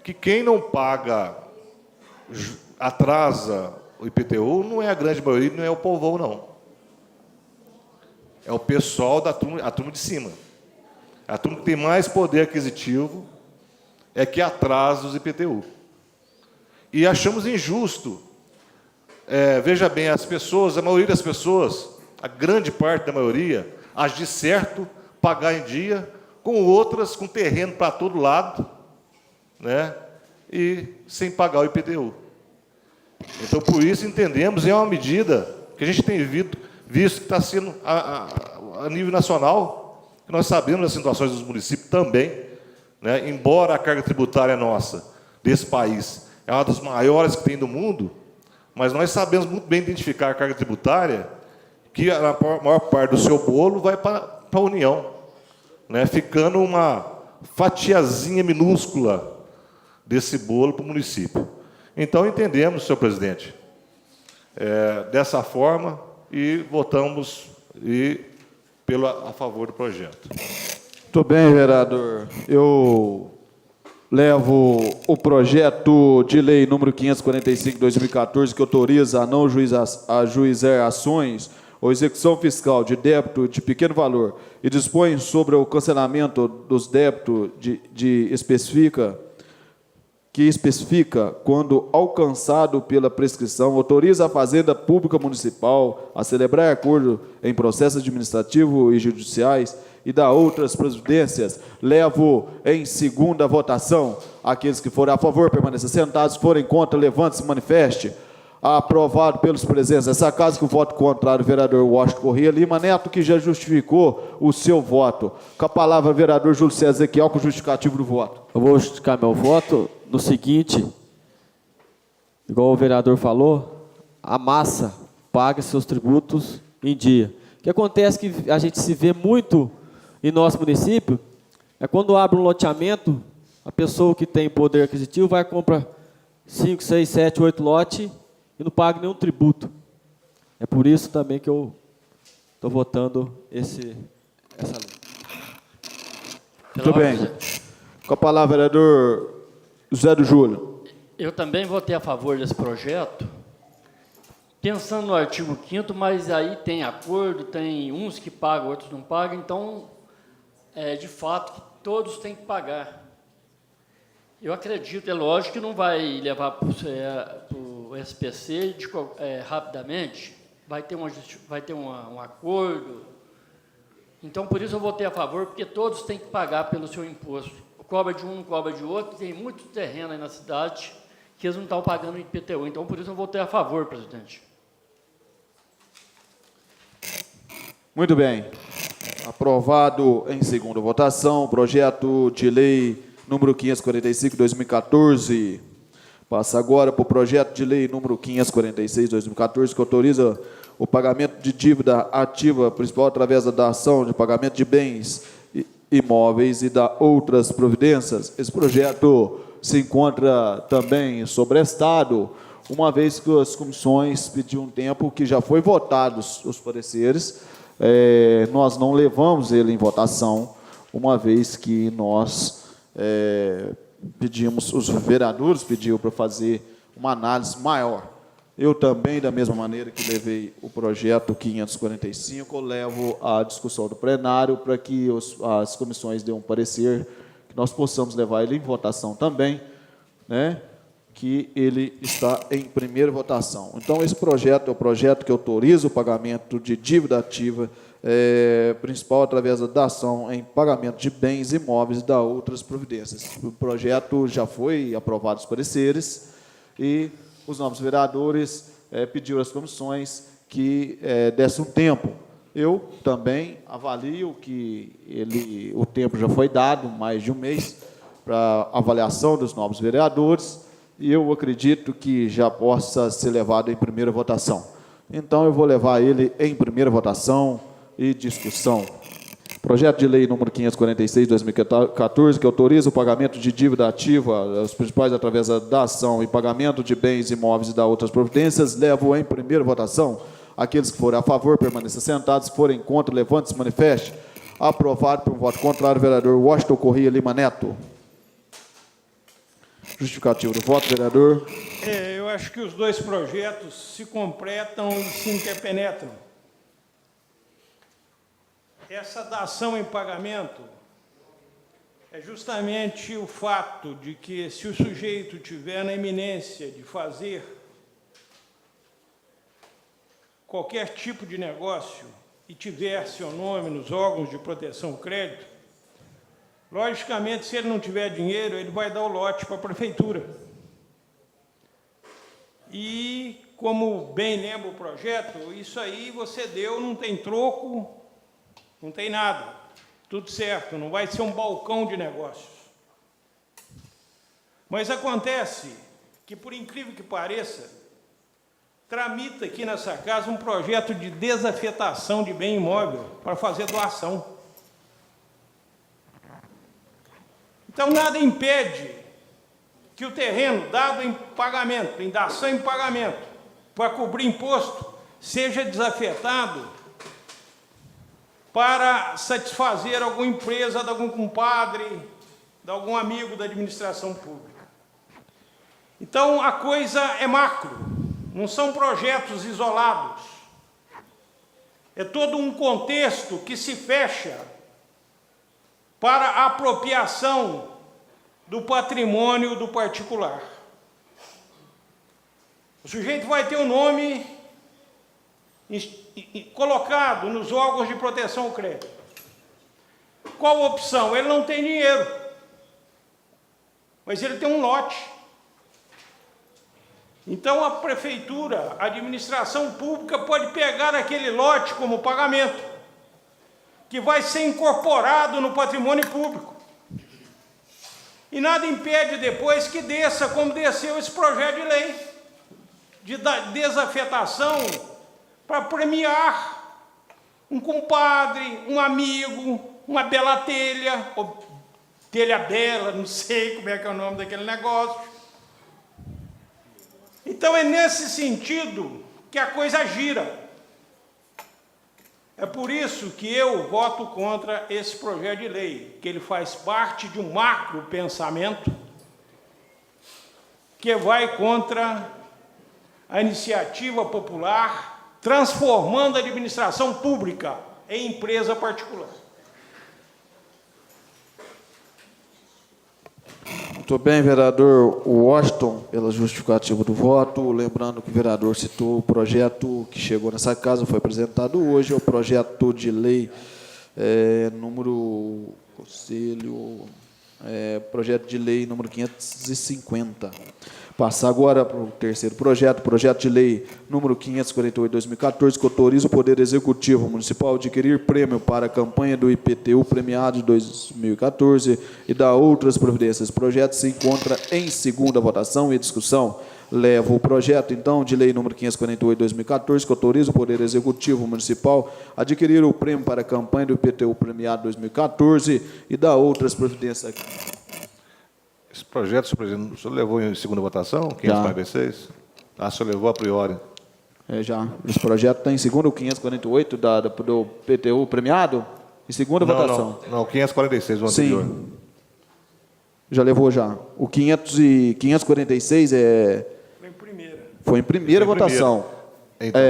que quem não paga atrasa o IPTU não é a grande maioria, não é o povão, não. É o pessoal da turma, a turma de cima. A turma que tem mais poder aquisitivo é que atrasa os IPTU. E achamos injusto. Veja bem, as pessoas, a maioria das pessoas, a grande parte da maioria, agir certo, pagar em dia, com outras com terreno para todo lado, né? E sem pagar o IPTU. Então, por isso, entendemos, é uma medida que a gente tem visto que está sendo, a nível nacional, que nós sabemos das situações dos municípios também, né? Embora a carga tributária nossa, desse país, é uma das maiores que tem do mundo, mas nós sabemos muito bem identificar a carga tributária, que a maior parte do seu bolo vai para a União, né? Ficando uma fatiazinha minúscula desse bolo para o município. Então, entendemos, senhor presidente, dessa forma, e votamos a favor do projeto. Muito bem, vereador. Eu levo o projeto de lei número 545/2014, que autoriza a não ajuizar ações ou execução fiscal de débito de pequeno valor e dispõe sobre o cancelamento dos débitos que especifica, quando alcançado pela prescrição, autoriza a Fazenda Pública Municipal a celebrar acordo em processos administrativos e judiciais e dar outras providências. Levo em segunda votação. Aqueles que forem a favor, permaneçam sentados. Forem contra, levante-se e manifeste. Aprovado pelos presentes. Essa casa que o voto contrário, o vereador Washington Corrêa Lima Neto, que já justificou o seu voto. Com a palavra, o vereador Júlio César Ezequiel, com o justificativo do voto. Eu vou justificar meu voto no seguinte, igual o vereador falou, a massa paga seus tributos em dia. O que acontece que a gente se vê muito em nosso município, é quando abre um loteamento, a pessoa que tem poder aquisitivo vai comprar 5, 6, 7, 8 lotes e não paga nenhum tributo. É por isso também que eu estou votando essa lei. Muito bem. Com a palavra, vereador José do Júlio. Eu também votei a favor desse projeto, pensando no artigo 5º, mas aí tem acordo, tem uns que pagam, outros não pagam, então, de fato, todos têm que pagar. Eu acredito, é lógico que não vai levar para o SPC rapidamente, vai ter um acordo. Então, por isso eu votei a favor, porque todos têm que pagar pelo seu imposto. Cobra de um, cobra de outro, tem muito terreno aí na cidade que eles não estão pagando IPTU. Então, por isso eu votei a favor, presidente. Muito bem. Aprovado em segunda votação, o projeto de lei número 545/2014. Passa agora para o projeto de lei número 546/2014, que autoriza o pagamento de dívida ativa principal através da ação de pagamento de bens imóveis e da outras providências. Esse projeto se encontra também sobrestado, uma vez que as comissões pediram um tempo que já foi votados os pareceres, nós não levamos ele em votação, uma vez que nós pedimos, os vereadores pediram para fazer uma análise maior. Eu também, da mesma maneira que levei o projeto 545, eu levo à discussão do plenário para que as comissões dêem um parecer, que nós possamos levar ele em votação também, né, que ele está em primeira votação. Então, esse projeto é o projeto que autoriza o pagamento de dívida ativa principal através da ação em pagamento de bens imóveis e da outras providências. O projeto já foi aprovado os pareceres e os novos vereadores pediram às comissões que desse um tempo. Eu também avalio que o tempo já foi dado, mais de um mês, para avaliação dos novos vereadores, e eu acredito que já possa ser levado em primeira votação. Então, eu vou levar ele em primeira votação e discussão. Projeto de lei número 546/2014, que autoriza o pagamento de dívida ativa, os principais através da ação e pagamento de bens imóveis e da outras providências, levo em primeira votação. Aqueles que forem a favor, permaneçam sentados. Se forem contra, levante-se e manifeste. Aprovado por um voto contrário, vereador Washington Corrêa Lima Neto. Justificativo do voto, vereador. Eu acho que os dois projetos se completam e se interpenetram. Essa dação em pagamento é justamente o fato de que, se o sujeito tiver na iminência de fazer qualquer tipo de negócio e tiver seu nome nos órgãos de proteção ao crédito, logicamente, se ele não tiver dinheiro, ele vai dar o lote para a prefeitura. E, como bem lembra o projeto, isso aí você deu, não tem troco, não tem nada. Tudo certo, não vai ser um balcão de negócios. Mas acontece que, por incrível que pareça, tramita aqui nessa casa um projeto de desafetação de bem imóvel para fazer doação. Então, nada impede que o terreno dado em pagamento, em dação em pagamento, para cobrir imposto, seja desafetado para satisfazer alguma empresa, de algum compadre, de algum amigo da administração pública. Então, a coisa é macro, não são projetos isolados. É todo um contexto que se fecha para a apropriação do patrimônio do particular. O sujeito vai ter o nome colocado nos órgãos de proteção ao crédito. Qual a opção? Ele não tem dinheiro, mas ele tem um lote. Então, a prefeitura, a administração pública, pode pegar aquele lote como pagamento, que vai ser incorporado no patrimônio público. E nada impede depois que desça, como desceu esse projeto de lei, de desafetação, para premiar um compadre, um amigo, uma bela telha, ou telha bela, não sei como é que é o nome daquele negócio. Então, é nesse sentido que a coisa gira. É por isso que eu voto contra esse projeto de lei, que ele faz parte de um macro pensamento que vai contra a iniciativa popular, transformando a administração pública em empresa particular. Muito bem, vereador Washington, pela justificativa do voto. Lembrando que o vereador citou o projeto que chegou nessa casa, foi apresentado hoje, é o projeto de lei projeto de lei número 550. Passar agora para o terceiro projeto de lei número 548/2014, que autoriza o Poder Executivo Municipal a adquirir prêmio para a campanha do IPTU premiado de 2014 e dar outras providências. O projeto se encontra em segunda votação e discussão. Leva o projeto, então, de lei número 548/2014, que autoriza o Poder Executivo Municipal a adquirir o prêmio para a campanha do IPTU premiado de 2014 e dar outras providências. Esse projeto, senhor presidente, o senhor levou em segunda votação, 546? Ah, o senhor levou a priori. Já. Esse projeto está em segunda, o 548 do PTU premiado, em segunda votação. Não, 546, o anterior. Sim. Já levou já. O 546 foi em primeira votação. Então.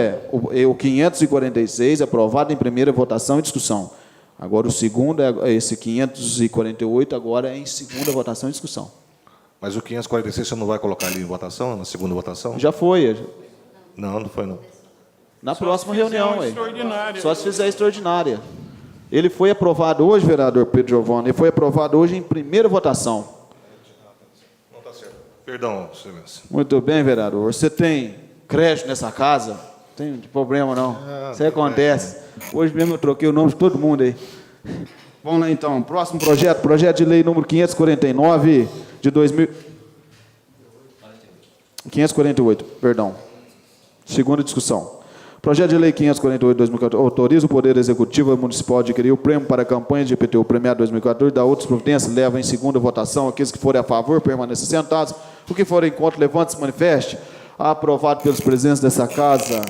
O 546 é aprovado em primeira votação e discussão. Agora, o segundo, esse 548, agora é em segunda votação e discussão. Mas o 546 você não vai colocar ali em votação, na segunda votação? Já foi. Não foi não. Na próxima reunião. Só se fizer extraordinária. Ele foi aprovado hoje, vereador Pedro Giovanni, ele foi aprovado hoje em primeira votação. Não está certo. Perdão, excelência. Muito bem, vereador. Você tem crédito nessa casa? Não tem problema, não. Isso aí acontece. Hoje mesmo eu troquei o nome de todo mundo aí. Vamos lá, então. Próximo projeto de lei número 549 de 548, perdão. Segunda discussão. Projeto de lei 548 de 2014 autoriza o Poder Executivo Municipal a adquirir o prêmio para a campanha de IPTU premiado 2014 e da outras providências. Leva em segunda votação. Aqueles que forem a favor permaneçam sentados. O que forem contra, levante-se e manifeste. Aprovado pelos presidentes dessa casa.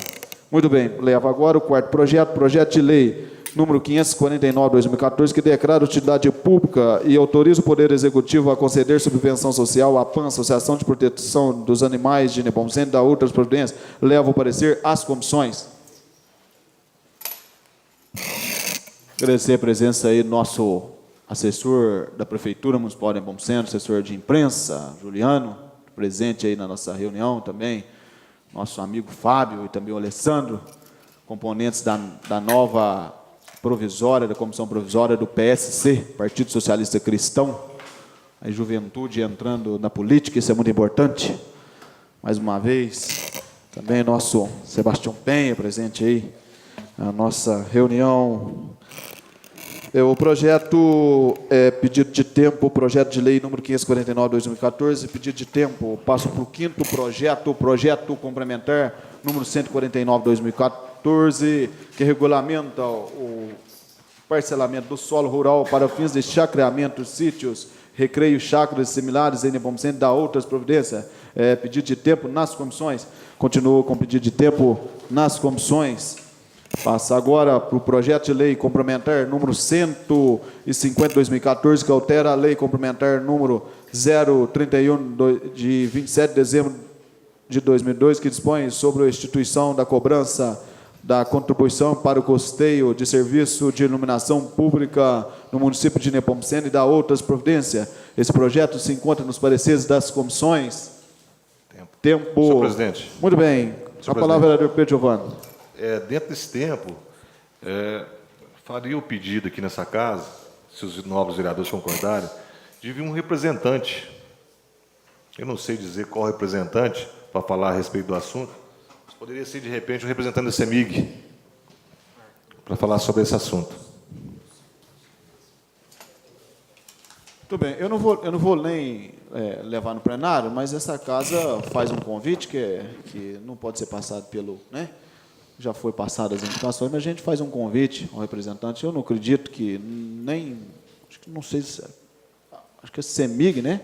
Muito bem, leva agora o quarto projeto de lei número 549/2014, que declara utilidade pública e autoriza o Poder Executivo a conceder subvenção social à PAN, Associação de Proteção dos Animais de Nepomuceno, da outras providências, leva o parecer às comissões. Agradecer a presença aí do nosso assessor da Prefeitura Municipal de Nepomuceno, assessor de imprensa, Juliano, presente aí na nossa reunião também, nosso amigo Fábio e também o Alessandro, componentes da nova provisória, da comissão provisória do PSC, Partido Socialista Cristão, a juventude entrando na política, isso é muito importante. Mais uma vez, também nosso Sebastião Penha, presente aí na nossa reunião. O projeto, pedido de tempo, projeto de lei número 549/2014, pedido de tempo, passo para o quinto projeto, projeto complementar número 149/2014, que regulamenta o parcelamento do solo rural para fins de chacreamento, sítios, recreio, chácaras similares em Nepomuceno, da outras providências. Pedido de tempo nas comissões. Continuo com pedido de tempo nas comissões. Passa agora para o projeto de lei complementar número 150/2014, que altera a lei complementar número 031 de 27 de dezembro de 2002, que dispõe sobre a instituição da cobrança da contribuição para o custeio de serviço de iluminação pública no município de Nepomuceno e da outras providências. Esse projeto se encontra nos pareceres das comissões. Tempo. Senhor presidente. Muito bem. A palavra, vereador Pedro Giovanni. Dentro desse tempo, faria o pedido aqui nessa casa, se os nobres vereadores concordarem, de vir um representante. Eu não sei dizer qual representante para falar a respeito do assunto, mas poderia ser, de repente, um representante da CEMIG para falar sobre esse assunto. Muito bem. Eu não vou nem levar no plenário, mas essa casa faz um convite que não pode ser passado pelo... né? Já foi passado as indicações, mas a gente faz um convite ao representante. Eu não acredito que nem... não sei se... acho que é CEMIG, né?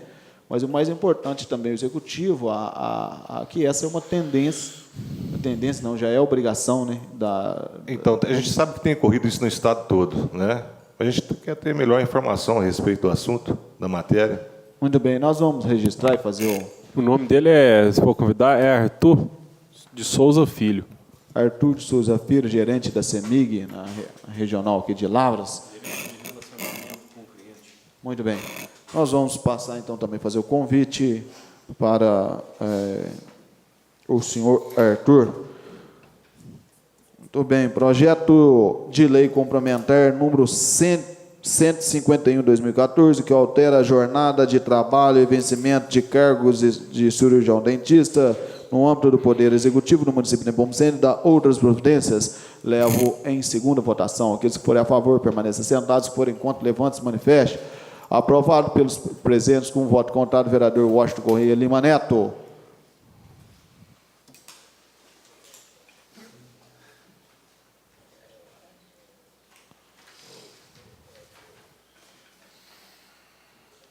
Mas o mais importante também, o Executivo, que essa é uma tendência não, já é obrigação, né? Então, a gente sabe que tem ocorrido isso no Estado todo, né? A gente quer ter melhor informação a respeito do assunto, da matéria. Muito bem, nós vamos registrar e fazer O nome dele se for convidar, é Arthur de Souza Filho. Arthur de Souza Filho, gerente da CEMIG, na regional aqui de Lavras. Muito bem. Nós vamos passar, então, também fazer o convite para o senhor Arthur. Muito bem. Projeto de lei complementar número 151/2014, que altera a jornada de trabalho e vencimento de cargos de cirurgião dentista no âmbito do Poder Executivo do município de Nepomuceno e da outras providências. Levo em segunda votação. Aqueles que forem a favor, permaneçam sentados. Se forem contra, levantem-se e manifestem. Aprovado pelos presentes, com voto contrário, vereador Washington Correia Lima Neto.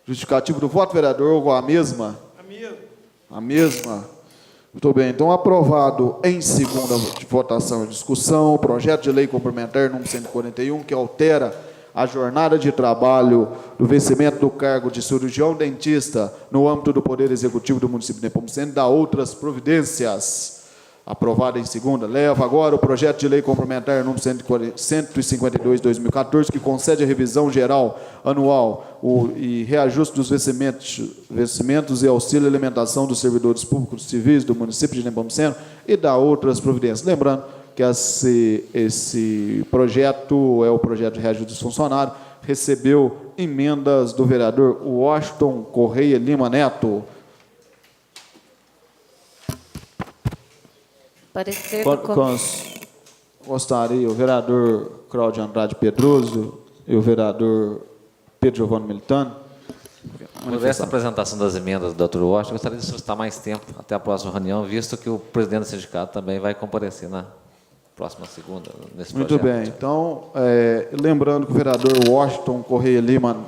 Justificativo do voto, vereador, ou a mesma? A mesma. Muito bem, então aprovado em segunda votação e discussão o projeto de lei complementar número 141, que altera a jornada de trabalho do vencimento do cargo de cirurgião dentista no âmbito do Poder Executivo do município de Nepomuceno e da outras providências. Aprovado em segunda. Leva agora o projeto de lei complementar número 152/2014, que concede a revisão geral anual e reajuste dos vencimentos e auxílio e alimentação dos servidores públicos civis do município de Nepomuceno e da outras providências. Lembrando que esse projeto é o projeto de reajuste dos funcionários, recebeu emendas do vereador Washington Correia Lima Neto. Parecer Gostaria o vereador Cláudio Andrade Pedroso e o vereador Pedro Giovanni Militano. Por essa apresentação das emendas do Dr. Washington, gostaria de solicitar mais tempo até a próxima reunião, visto que o presidente do sindicato também vai comparecer na próxima segunda, nesse projeto. Muito bem. Então, lembrando que o vereador Washington Correia Lima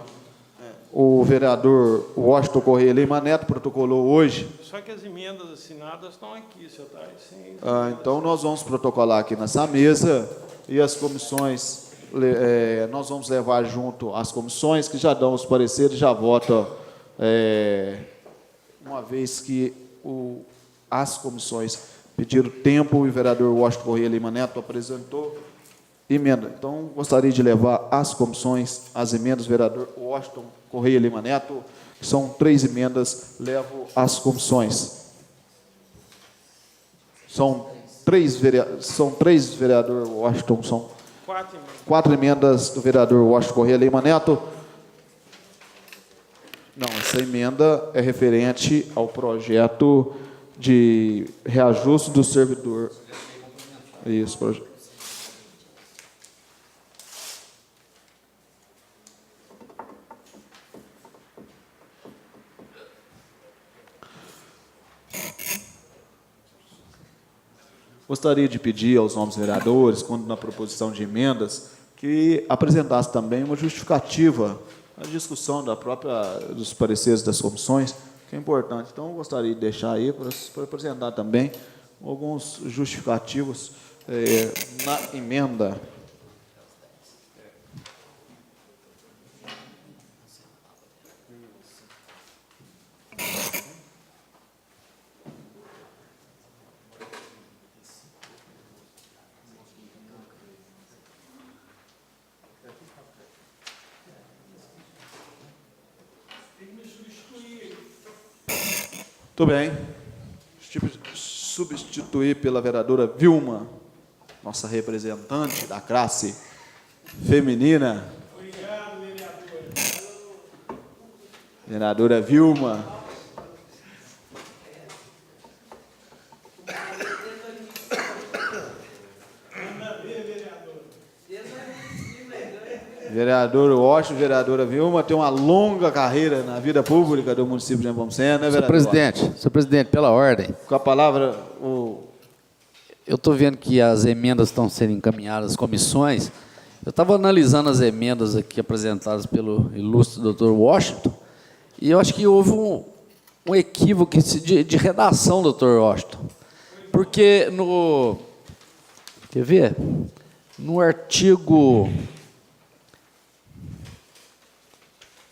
Neto protocolou hoje. Só que as emendas assinadas estão aqui, senhor Tais. Então, nós vamos protocolar aqui nessa mesa e as comissões nós vamos levar junto às comissões, que já dão os pareceres, já votam, uma vez que as comissões pediram tempo, o vereador Washington Corrêa Lima Neto apresentou emenda. Então, gostaria de levar às comissões as emendas do vereador Washington Corrêa Lima Neto, que são 3 emendas, levo às comissões. São três vereador Washington, são 4 emendas do vereador Washington Corrêa Lima Neto. Não, essa emenda é referente ao projeto de reajuste do servidor. Isso, projeto. Gostaria de pedir aos novos vereadores, quando na proposição de emendas, que apresentasse também uma justificativa na discussão dos pareceres das comissões, que é importante. Então, eu gostaria de deixar aí para apresentar também alguns justificativos na emenda. Muito bem. Substituir pela vereadora Vilma, nossa representante da classe feminina. Obrigado, vereador. Vereadora Vilma. Vereador Washington, vereadora Vilma, tem uma longa carreira na vida pública do município de Nepomuceno, né, vereador? Senhor presidente, pela ordem. Com a palavra, Eu estou vendo que as emendas estão sendo encaminhadas às comissões. Eu estava analisando as emendas aqui apresentadas pelo ilustre doutor Washington, e eu acho que houve um equívoco de redação, doutor Washington. Porque quer ver? No artigo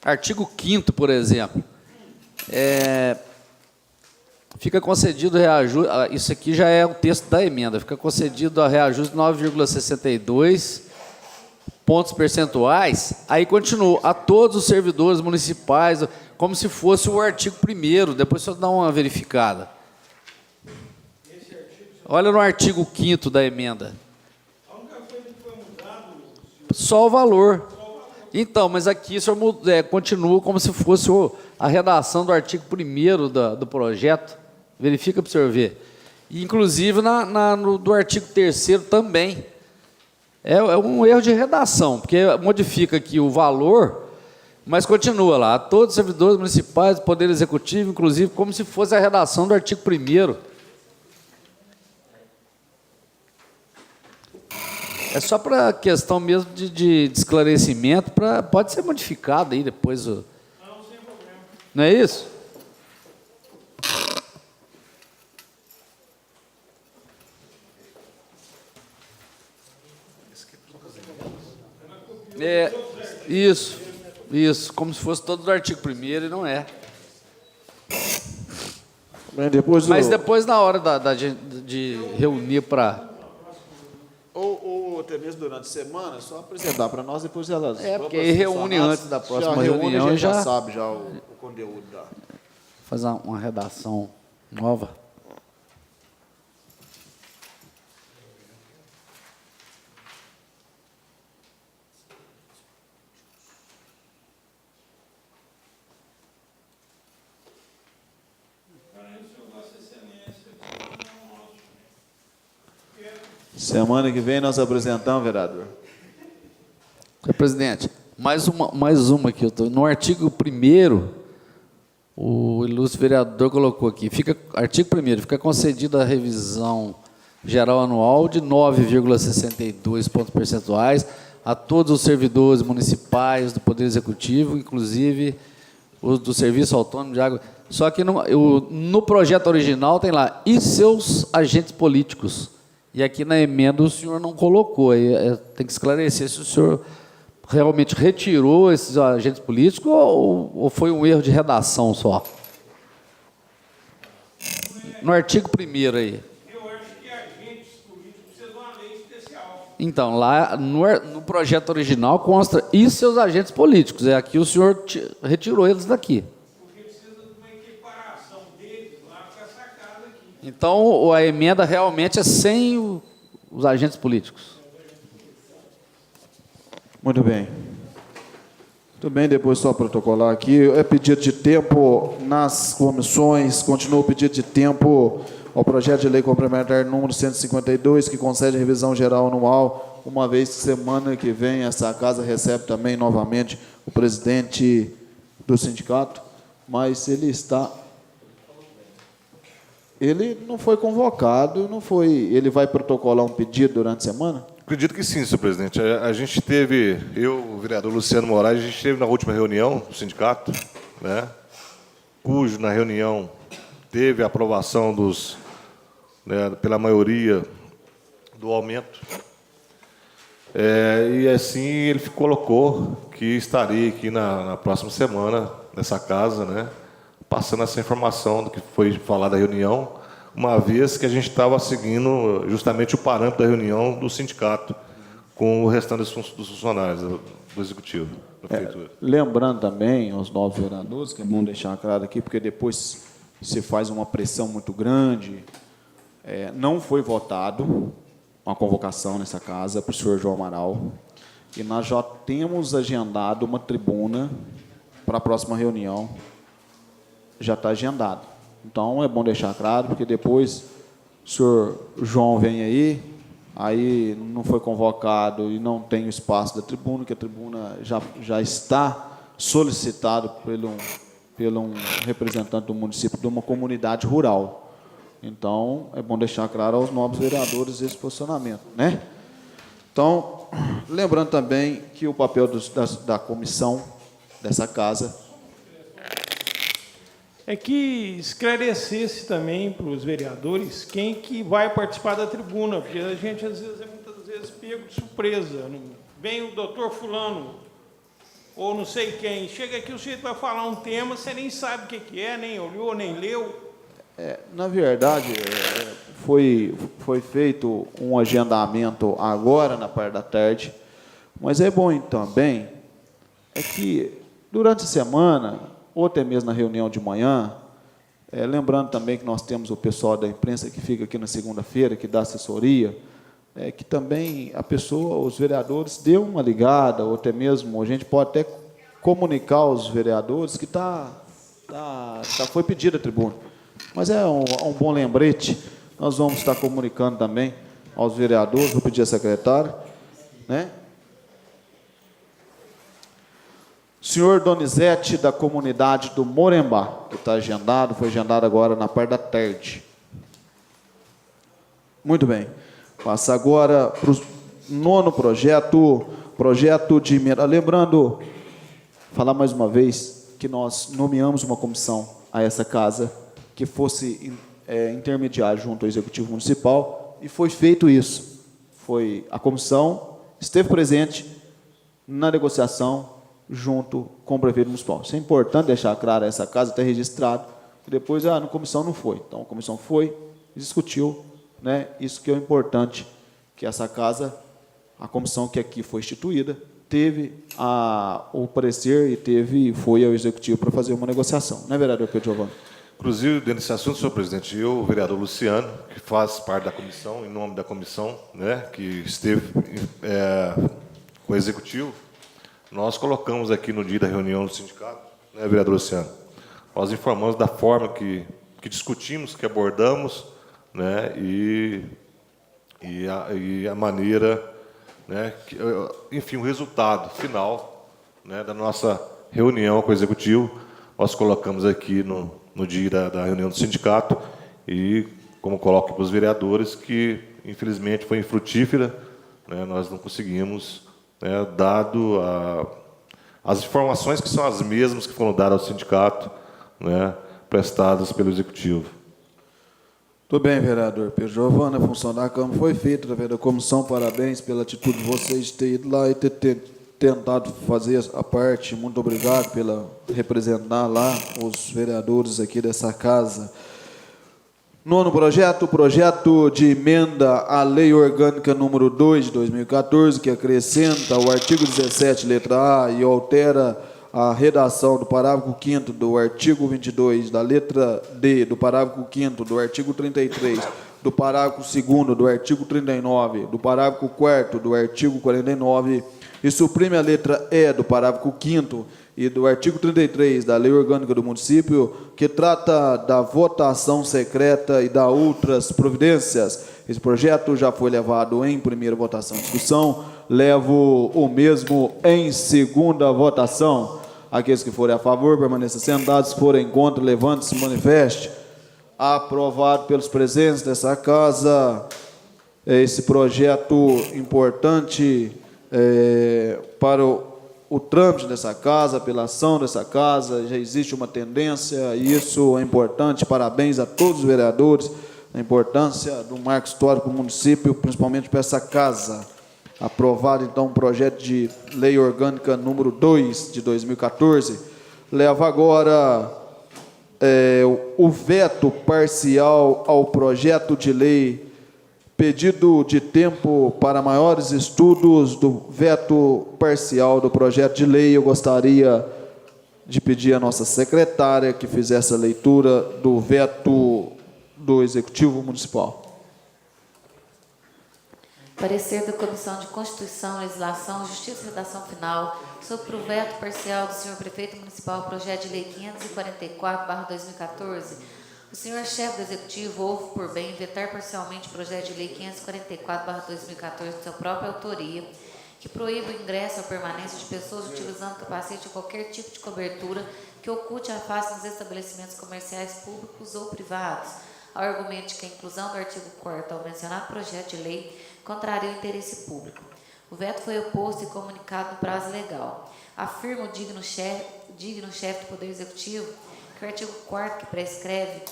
5º, por exemplo, fica concedido reajuste, isso aqui já é o texto da emenda, fica concedido a reajuste de 9,62 pontos percentuais, aí continua, a todos os servidores municipais, como se fosse o artigo 1º, depois só dá uma verificada. Olha no artigo 5º da emenda. Só o valor. Então, mas aqui o senhor continua como se fosse a redação do artigo 1º do projeto. Verifica para o senhor ver. E, inclusive, do artigo 3º também. É um erro de redação, porque modifica aqui o valor, mas continua lá. Todos os servidores municipais do Poder Executivo, inclusive, como se fosse a redação do artigo 1º. É só para questão mesmo de esclarecimento, pode ser modificado aí depois. Não, sem problema. Não é isso? Isso, como se fosse todo do artigo 1º e não é. Mas depois, na hora de reunir para... Ou até mesmo durante a semana, só apresentar para nós, depois elas... porque aí reúne antes da próxima reunião. A gente já sabe o conteúdo da... Fazer uma redação nova. Semana que vem nós apresentamos, vereador. Senhor presidente, mais uma aqui. No artigo 1º, o ilustre vereador colocou aqui, artigo 1º, fica concedida a revisão geral anual de 9,62 pontos percentuais a todos os servidores municipais do Poder Executivo, inclusive os do Serviço Autônomo de Água. Só que no projeto original tem lá, e seus agentes políticos. E aqui na emenda o senhor não colocou. Aí, tem que esclarecer se o senhor realmente retirou esses agentes políticos ou foi um erro de redação só. No artigo 1º aí. Eu acho que agentes políticos precisam de uma lei especial. Então, lá no projeto original consta e seus agentes políticos. Aqui o senhor retirou eles daqui. Porque precisa de uma equiparação deles lá com essa casa aqui. Então, a emenda realmente é sem os agentes políticos. Muito bem. Muito bem, depois só protocolar aqui. É pedido de tempo nas comissões, continua o pedido de tempo ao projeto de lei complementar número 152, que concede revisão geral anual, uma vez que semana que vem essa casa recebe também novamente o presidente do sindicato, mas ele não foi convocado, ele vai protocolar um pedido durante a semana? Acredito que sim, senhor presidente. A gente teve, o vereador Luciano Moraes, a gente esteve na última reunião do sindicato, né, cujo, na reunião, teve a aprovação pela maioria do aumento. E assim ele colocou que estaria aqui na próxima semana, nessa casa, né, passando essa informação do que foi falado da reunião, uma vez que a gente estava seguindo justamente o parâmetro da reunião do sindicato com o restante dos funcionários do Executivo, da Prefeitura. Lembrando também aos novos vereadores, que é bom deixar claro aqui, porque depois se faz uma pressão muito grande, não foi votado uma convocação nessa casa para o senhor João Amaral, e nós já temos agendado uma tribuna para a próxima reunião, já está agendado. Então, é bom deixar claro, porque depois o senhor João vem aí não foi convocado e não tem o espaço da tribuna, que a tribuna já está solicitado pelo um representante do município de uma comunidade rural. Então, é bom deixar claro aos novos vereadores esse posicionamento, né? Então, lembrando também que o papel da comissão dessa casa É que esclarecesse também para os vereadores quem que vai participar da tribuna, porque a gente, às vezes, muitas vezes pego de surpresa. Vem o doutor fulano, ou não sei quem, chega aqui, o sujeito vai falar um tema, você nem sabe o que é, nem olhou, nem leu. Na verdade, foi feito um agendamento agora, na parte da tarde, mas é bom também que, durante a semana, ou até mesmo na reunião de manhã, lembrando também que nós temos o pessoal da imprensa que fica aqui na segunda-feira, que dá assessoria, que também os vereadores, dê uma ligada, ou até mesmo, a gente pode até comunicar aos vereadores que foi pedida a tribuna. Mas é um bom lembrete, nós vamos estar comunicando também aos vereadores, vou pedir a secretária, né? Senhor Donizete, da comunidade do Morembá, que está agendado, foi agendado agora na parte da tarde. Muito bem. Passa agora para o 9º projeto de emenda. Lembrando, falar mais uma vez, que nós nomeamos uma comissão a essa casa, que fosse intermediar junto ao Executivo Municipal, e foi feito isso. A comissão esteve presente na negociação junto com o prefeito municipal. Isso é importante deixar claro, essa casa está registrado, e depois na comissão não foi. Então, a comissão foi, discutiu, né, isso que é o importante, que essa casa, a comissão que aqui foi instituída, teve o parecer e foi ao Executivo para fazer uma negociação. Não é, vereador Pedro Giovanni? Inclusive, dentro desse assunto, senhor presidente, o vereador Luciano, que faz parte da comissão, em nome da comissão, né, que esteve com o Executivo, nós colocamos aqui no dia da reunião do sindicato, né, vereador Luciano, nós informamos da forma que discutimos, que abordamos, né, e a maneira, né, enfim, o resultado final, né, da nossa reunião com o Executivo, nós colocamos aqui no dia da reunião do sindicato e, como coloco para os vereadores, que infelizmente foi infrutífera, né, nós não conseguimos, né, dado as informações que são as mesmas que foram dadas ao sindicato, né, prestadas pelo Executivo. Tudo bem, vereador Pedro Giovanni, a função da Câmara foi feita através da comissão. Parabéns pela atitude de vocês de ter ido lá e ter tentado fazer a parte. Muito obrigado pela representar lá os vereadores aqui dessa casa. Nono projeto, projeto de emenda à Lei Orgânica número 2 de 2014, que acrescenta o artigo 17, letra A, e altera a redação do parágrafo 5º do artigo 22, da letra D, do parágrafo 5º do artigo 33, do parágrafo 2º do artigo 39, do parágrafo 4º do artigo 49, e suprime a letra E do parágrafo 5º e do artigo 33 da Lei Orgânica do Município, que trata da votação secreta e da outras providências. Esse projeto já foi levado em primeira votação e discussão. Levo o mesmo em segunda votação. Aqueles que forem a favor, permaneçam sentados. Se forem contra, levante-se e manifeste. Aprovado pelos presentes dessa casa. Esse projeto importante para o trâmite dessa casa, pela ação dessa casa, já existe uma tendência, e isso é importante. Parabéns a todos os vereadores, a importância do marco histórico do município, principalmente para essa casa. Aprovado, então, o projeto de lei orgânica número 2 de 2014. Leva agora o veto parcial ao projeto de lei. Pedido de tempo para maiores estudos do veto parcial do projeto de lei. Eu gostaria de pedir à nossa secretária que fizesse a leitura do veto do Executivo Municipal. Parecer da Comissão de Constituição, Legislação, Justiça e Redação Final sobre o veto parcial do senhor Prefeito Municipal, projeto de lei 544/2014. O senhor chefe do Executivo houve por bem vetar parcialmente o projeto de lei 544/2014 de sua própria autoria, que proíbe o ingresso ou permanência de pessoas utilizando capacete ou qualquer tipo de cobertura que oculte a face nos estabelecimentos comerciais públicos ou privados, ao argumento de que a inclusão do artigo 4º ao mencionado projeto de lei contraria o interesse público. O veto foi oposto e comunicado no prazo legal. Afirma o digno chefe do Poder Executivo que o artigo 4º, que prescreve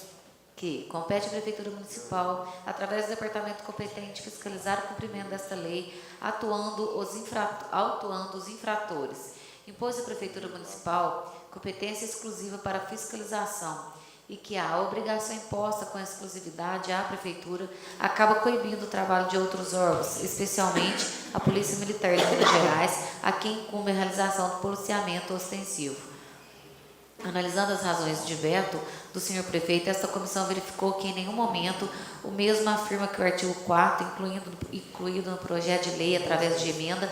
que compete à Prefeitura Municipal, através do departamento competente, fiscalizar o cumprimento desta lei, autuando os infratores. Impôs à Prefeitura Municipal competência exclusiva para a fiscalização e que a obrigação imposta com exclusividade à Prefeitura acaba coibindo o trabalho de outros órgãos, especialmente a Polícia Militar de Minas Gerais, a quem incumbe a realização do policiamento ostensivo. Analisando as razões de veto do senhor prefeito, esta comissão verificou que em nenhum momento o mesmo afirma que o artigo 4º, incluído no projeto de lei através de emenda,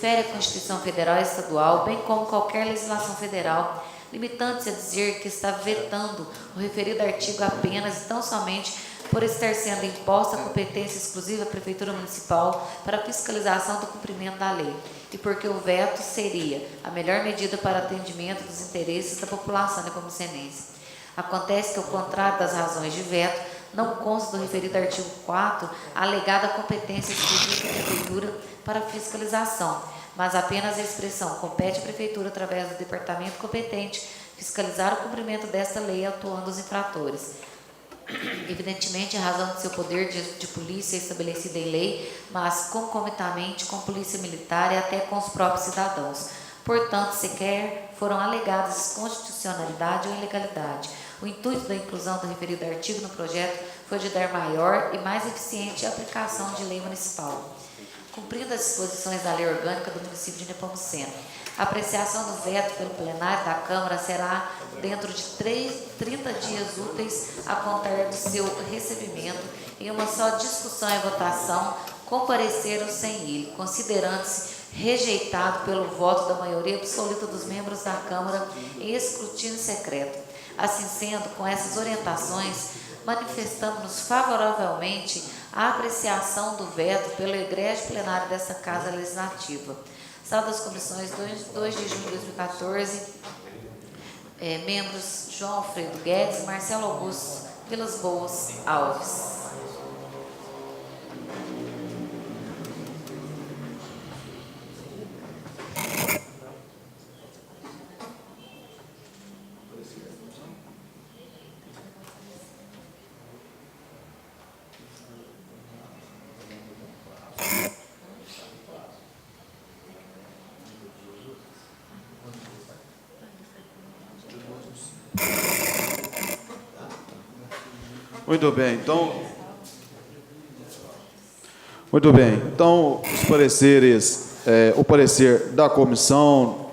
fere a Constituição Federal e Estadual, bem como qualquer legislação federal, limitando-se a dizer que está vetando o referido artigo apenas e tão somente por estar sendo imposta a competência exclusiva à Prefeitura Municipal para a fiscalização do cumprimento da lei, e porque o veto seria a melhor medida para atendimento dos interesses da população nepomucenense. Acontece que, ao contrário das razões de veto, não consta do referido artigo 4º a alegada competência exclusiva da Prefeitura para a fiscalização, mas apenas a expressão compete à Prefeitura, através do departamento competente, fiscalizar o cumprimento desta lei, atuando os infratores. Evidentemente, a razão de seu poder de polícia é estabelecida em lei, mas concomitantemente com polícia militar e até com os próprios cidadãos. Portanto, sequer foram alegadas desconstitucionalidade ou ilegalidade. O intuito da inclusão do referido artigo no projeto foi de dar maior e mais eficiente aplicação de lei municipal, cumprindo as disposições da lei orgânica do município de Nepomuceno. A apreciação do veto pelo plenário da Câmara será dentro de 30 dias úteis a contar do seu recebimento. Em uma só discussão e votação, compareceram sem ele, considerando-se rejeitado pelo voto da maioria absoluta dos membros da Câmara em escrutínio secreto. Assim sendo, com essas orientações, manifestamos-nos favoravelmente à apreciação do veto pelo egrégio plenário desta Casa Legislativa. Sala das Comissões, 2 de junho de 2014, membros João Alfredo Guedes, Marcelo Augusto Vilas Boas Alves. Muito bem, então os pareceres, o parecer da Comissão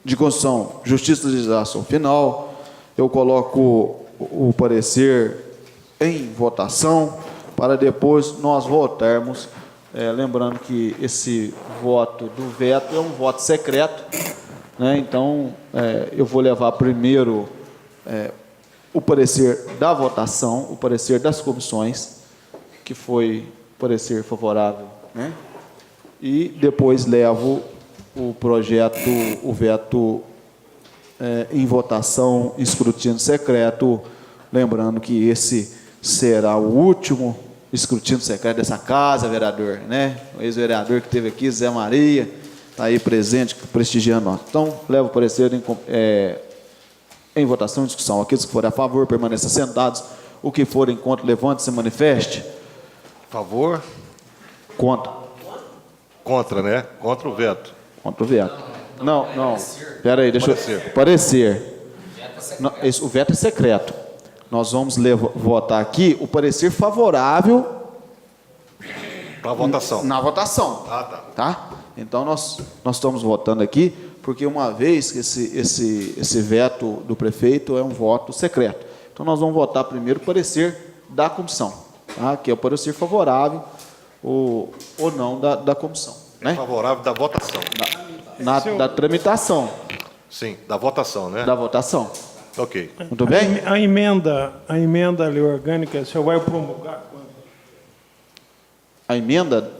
de Constituição, Justiça e Legislação final, eu coloco o parecer em votação para depois nós votarmos, lembrando que esse voto do veto é um voto secreto, né? Então eu vou levar primeiro o parecer da votação, o parecer das comissões, que foi parecer favorável, né? E depois levo o projeto, o veto em votação, escrutínio secreto, lembrando que esse será o último escrutínio secreto dessa casa, vereador, né? O ex-vereador que esteve aqui, Zé Maria, está aí presente, prestigiando nós. Então, levo o parecer em votação e discussão. Aqueles que forem a favor, permaneçam sentados. O que forem contra, levante-se e manifeste. Favor? Contra. Contra, né? Contra o veto. Contra o veto. Não. Espera aí, deixa eu... Parecer. Não, o veto é secreto. Nós vamos votar aqui o parecer favorável... Para a votação. Na votação. Tá? Então, nós estamos votando aqui, porque uma vez que esse veto do prefeito é um voto secreto. Então, nós vamos votar primeiro o parecer da comissão, tá? Que é o parecer favorável ou não da comissão. Né? Favorável da votação. Da tramitação. Sim, da votação, né? Da votação. Ok. Muito bem? A emenda lei orgânica, o senhor vai promulgar quando? A emenda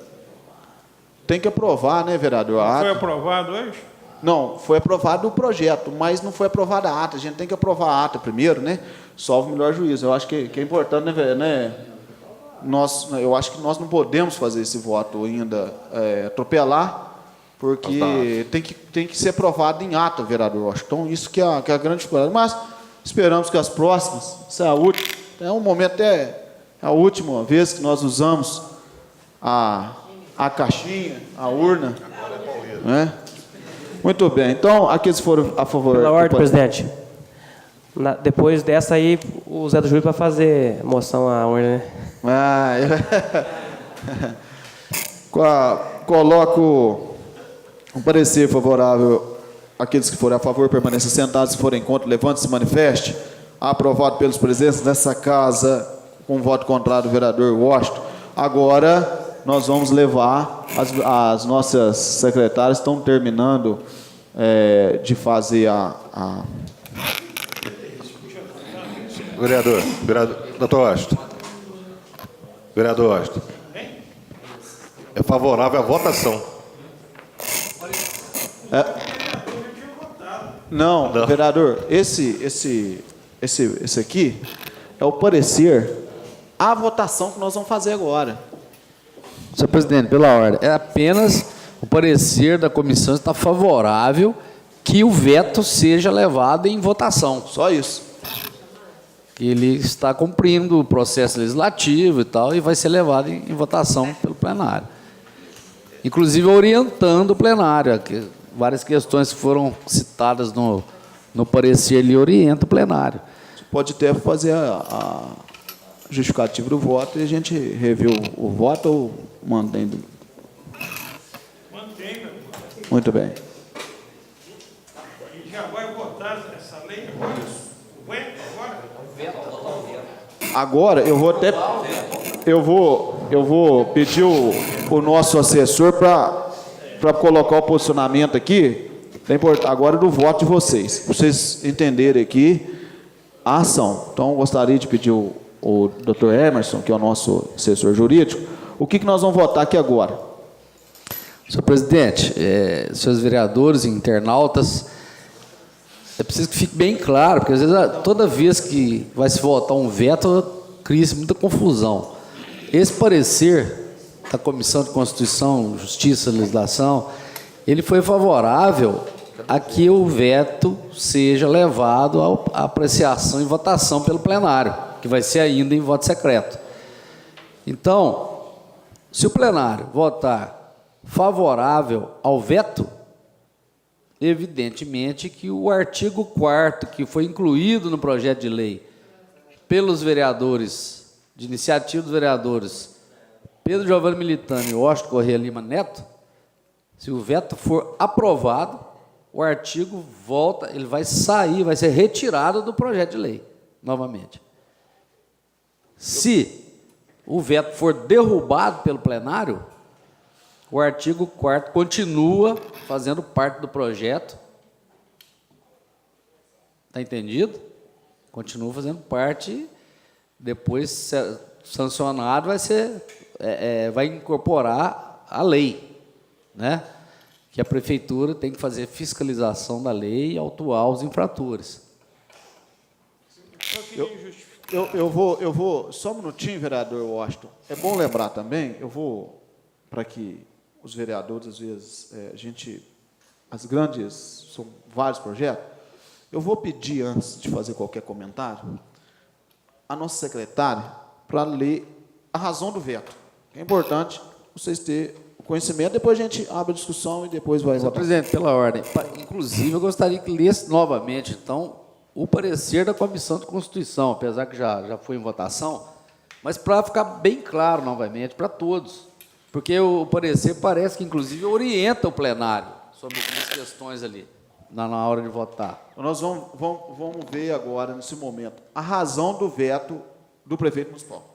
tem que aprovar, né, vereador? A Foi ata. aprovado hoje? Não, foi aprovado o projeto, mas não foi aprovada a ata. A gente tem que aprovar a ata primeiro, né? Salvo o melhor juízo. Eu acho que é importante, né? Eu acho que nós não podemos fazer esse voto ainda atropelar, porque tem que ser aprovado em ata, vereador. Acho. Então, isso que é a grande dificuldade. Mas esperamos que as próximas, é um momento, é a última vez que nós usamos a caixinha, a urna. Né? Muito bem. Então, aqueles foram a favor... Pela ordem, presidente. Depois dessa aí, o Zé do Júlio vai fazer moção à urna, né? Coloco um parecer favorável. Aqueles que forem a favor, permaneçam sentados. Se forem contra, levante-se e manifeste. Aprovado pelos presentes nessa casa, com voto contrário do vereador Washington. Agora, nós vamos levar, as nossas secretárias estão terminando de fazer Vereador, doutor Washington. Vereador Washington. É favorável à votação. Não, vereador, esse aqui é o parecer à votação que nós vamos fazer agora. Senhor presidente, pela ordem, é apenas o parecer da comissão está favorável que o veto seja levado em votação. Só isso. Ele está cumprindo o processo legislativo e tal, e vai ser levado em votação pelo plenário. Inclusive orientando o plenário, que várias questões que foram citadas no parecer, ele orienta o plenário. Você pode até fazer a justificativa do voto e a gente revê o voto ou mantém? Mantém, meu irmão. Muito bem. E já vai votar essa lei agora? O veto agora? Agora eu vou pedir o nosso assessor para colocar o posicionamento aqui, agora do voto de vocês, para vocês entenderem aqui a ação. Então, eu gostaria de pedir o Dr. Emerson, que é o nosso assessor jurídico, o que nós vamos votar aqui agora. Senhor presidente, senhores vereadores e internautas, é preciso que fique bem claro, porque às vezes toda vez que vai se votar um veto, cria-se muita confusão. Esse parecer da Comissão de Constituição, Justiça e Legislação, ele foi favorável a que o veto seja levado à apreciação e votação pelo plenário, que vai ser ainda em voto secreto. Então, se o plenário votar favorável ao veto, evidentemente que o artigo 4º, que foi incluído no projeto de lei pelos vereadores, de iniciativa dos vereadores Pedro Giovanni Militani e Washington Corrêa Lima Neto, se o veto for aprovado, o artigo volta, ele vai sair, vai ser retirado do projeto de lei, novamente. Se o veto for derrubado pelo plenário, o artigo 4º continua fazendo parte do projeto. Está entendido? Continua fazendo parte, depois sancionado vai incorporar a lei, né? Que a prefeitura tem que fazer fiscalização da lei e autuar os infratores. Eu vou, só um minutinho, vereador Washington. É bom lembrar também, para que os vereadores, às vezes, são vários projetos, eu vou pedir, antes de fazer qualquer comentário, a nossa secretária para ler a razão do veto. É importante vocês terem o conhecimento, depois a gente abre a discussão e depois vai votar. Presidente, pela ordem, inclusive eu gostaria que lesse novamente, então, o parecer da Comissão de Constituição, apesar que já foi em votação, mas para ficar bem claro novamente para todos, porque o parecer parece que, inclusive, orienta o plenário sobre algumas questões ali, na hora de votar. Então, nós vamos ver agora, nesse momento, a razão do veto do prefeito municipal.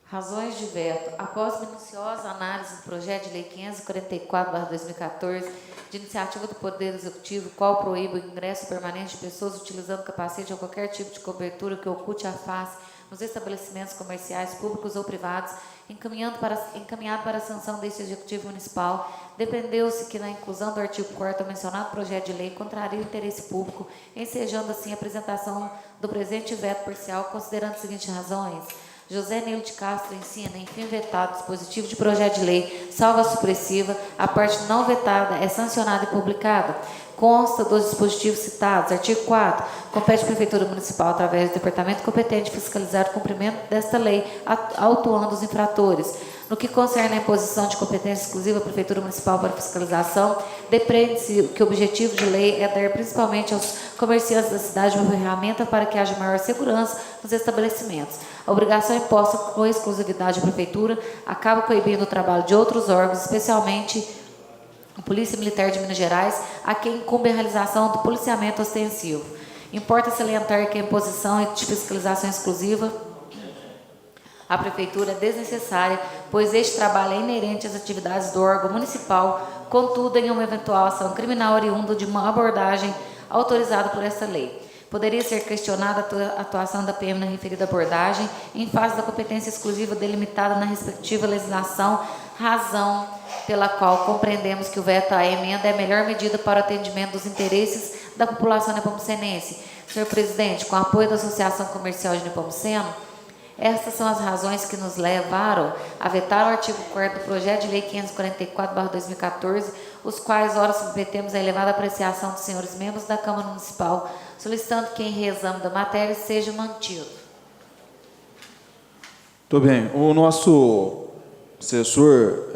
Razões de veto. Após minuciosa análise do projeto de lei 544/2014, de iniciativa do Poder Executivo, qual proíbe o ingresso permanente de pessoas utilizando capacete ou qualquer tipo de cobertura que oculte a face nos estabelecimentos comerciais, públicos ou privados, encaminhado para a sanção deste Executivo Municipal, dependeu-se que na inclusão do artigo 4º mencionado projeto de lei contraria o interesse público, ensejando assim a apresentação do presente veto parcial, considerando as seguintes razões. José Nilo de Castro ensina, enfim, vetado, dispositivo de projeto de lei, salva supressiva, a parte não vetada é sancionada e publicada. Consta dos dispositivos citados. Artigo 4º. Compete à Prefeitura Municipal, através do Departamento competente, fiscalizar o cumprimento desta lei, autuando os infratores. No que concerne à imposição de competência exclusiva à Prefeitura Municipal para fiscalização, depreende-se que o objetivo de lei é dar principalmente aos comerciantes da cidade uma ferramenta para que haja maior segurança nos estabelecimentos. A obrigação imposta com exclusividade à Prefeitura acaba coibindo o trabalho de outros órgãos, especialmente a Polícia Militar de Minas Gerais, a quem incumbe a realização do policiamento ostensivo. Importa salientar que a imposição de fiscalização exclusiva à Prefeitura é desnecessária, pois este trabalho é inerente às atividades do órgão municipal, contudo, em uma eventual ação criminal oriunda de uma abordagem autorizada por essa lei. Poderia ser questionada a atuação da PM na referida abordagem, em face da competência exclusiva delimitada na respectiva legislação, razão pela qual compreendemos que o veto à emenda é a melhor medida para o atendimento dos interesses da população nepomucenense. Senhor presidente, com o apoio da Associação Comercial de Nepomuceno, estas são as razões que nos levaram a vetar o artigo 4º do projeto de lei 544/2014, os quais, ora, submetemos à elevada apreciação dos senhores membros da Câmara Municipal, solicitando que, em reexame da matéria, seja mantido. Muito bem. O nosso assessor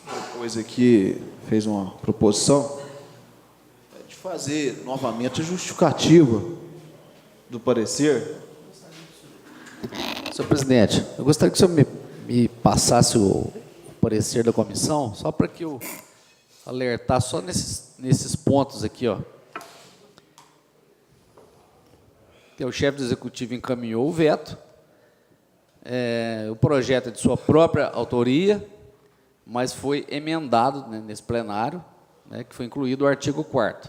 propôs aqui, fez uma proposição de fazer novamente a justificativa do parecer. Senhor presidente, eu gostaria que o senhor me passasse o parecer da comissão, só para que eu alertar só nesses pontos aqui, ó. Que o chefe do executivo encaminhou o veto, o projeto é de sua própria autoria, mas foi emendado, né, nesse plenário, né, que foi incluído o artigo 4º.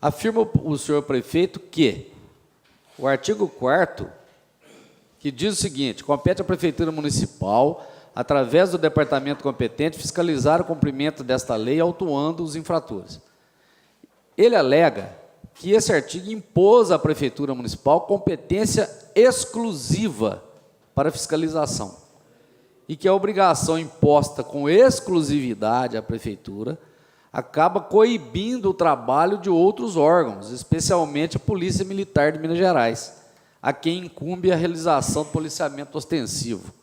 Afirma o senhor prefeito que o artigo 4º, que diz o seguinte: compete à Prefeitura Municipal, através do departamento competente, fiscalizar o cumprimento desta lei, autuando os infratores. Ele alega que esse artigo impôs à Prefeitura Municipal competência exclusiva para fiscalização e que a obrigação imposta com exclusividade à Prefeitura acaba coibindo o trabalho de outros órgãos, especialmente a Polícia Militar de Minas Gerais, a quem incumbe a realização do policiamento ostensivo.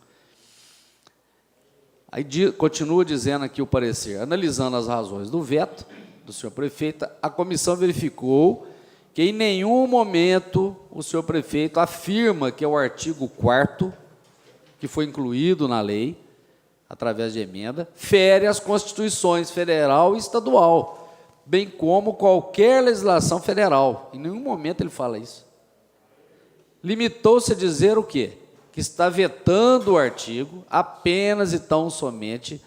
Aí continua dizendo aqui o parecer: analisando as razões do veto do senhor prefeito, a comissão verificou que em nenhum momento o senhor prefeito afirma que é o artigo 4º, que foi incluído na lei, através de emenda, fere as constituições federal e estadual, bem como qualquer legislação federal. Em nenhum momento ele fala isso. Limitou-se a dizer o quê? Que está vetando o artigo apenas e tão somente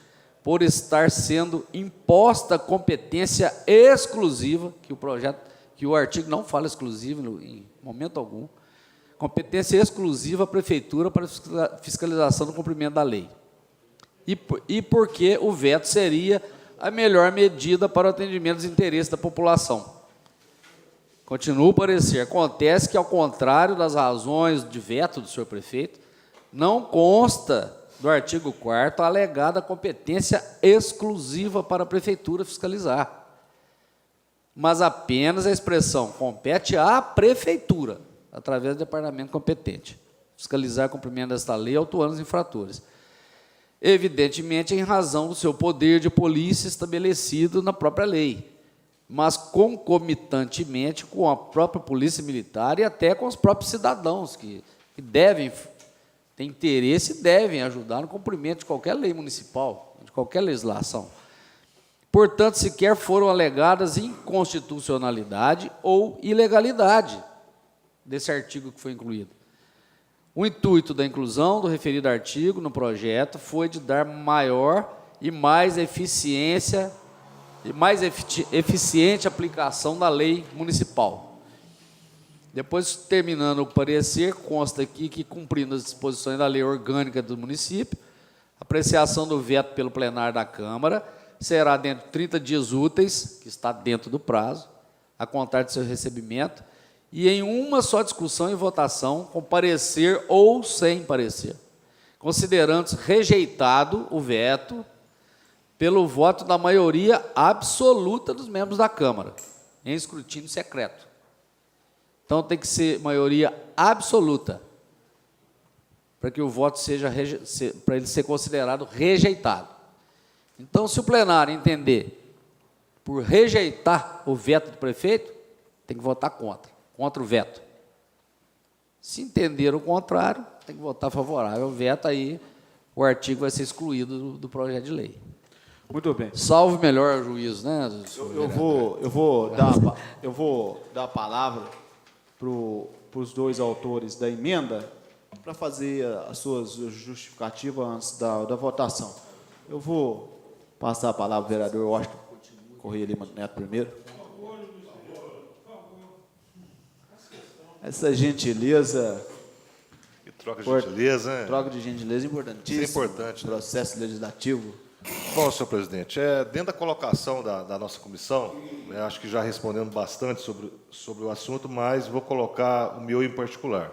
por estar sendo imposta competência exclusiva, que o artigo não fala exclusivo em momento algum, competência exclusiva à prefeitura para fiscalização do cumprimento da lei. E porque o veto seria a melhor medida para o atendimento dos interesses da população. Continua o parecer. Acontece que, ao contrário das razões de veto do senhor prefeito, não consta do artigo 4º a alegada competência exclusiva para a prefeitura fiscalizar, mas apenas a expressão compete à prefeitura, através do departamento competente, fiscalizar o cumprimento desta lei, autuando os infratores. Evidentemente, em razão do seu poder de polícia estabelecido na própria lei, mas concomitantemente com a própria polícia militar e até com os próprios cidadãos, que devem ter interesse e devem ajudar no cumprimento de qualquer lei municipal, de qualquer legislação. Portanto, sequer foram alegadas inconstitucionalidade ou ilegalidade desse artigo que foi incluído. O intuito da inclusão do referido artigo no projeto foi de dar maior e mais eficiente aplicação da lei municipal. Depois, terminando o parecer, consta aqui que, cumprindo as disposições da lei orgânica do município, a apreciação do veto pelo plenário da Câmara será dentro de 30 dias úteis, que está dentro do prazo, a contar de seu recebimento, e em uma só discussão e votação, com parecer ou sem parecer, considerando-se rejeitado o veto pelo voto da maioria absoluta dos membros da Câmara, em escrutínio secreto. Então, tem que ser maioria absoluta, para que o voto para ele ser considerado rejeitado. Então, se o plenário entender por rejeitar o veto do prefeito, tem que votar contra o veto. Se entender o contrário, tem que votar favorável ao veto, aí o artigo vai ser excluído do projeto de lei. Muito bem. Salvo melhor juízo, né? Eu vou dar a palavra para os dois autores da emenda para fazer as suas justificativas antes da votação. Eu vou passar a palavra ao vereador Washington Correia Lima Neto primeiro. Essa gentileza... E troca de gentileza, né? Troca de gentileza importantíssima. Isso é importante. Processo legislativo. Bom, senhor presidente, dentro da colocação da nossa comissão, acho que já respondendo bastante sobre o assunto, mas vou colocar o meu em particular.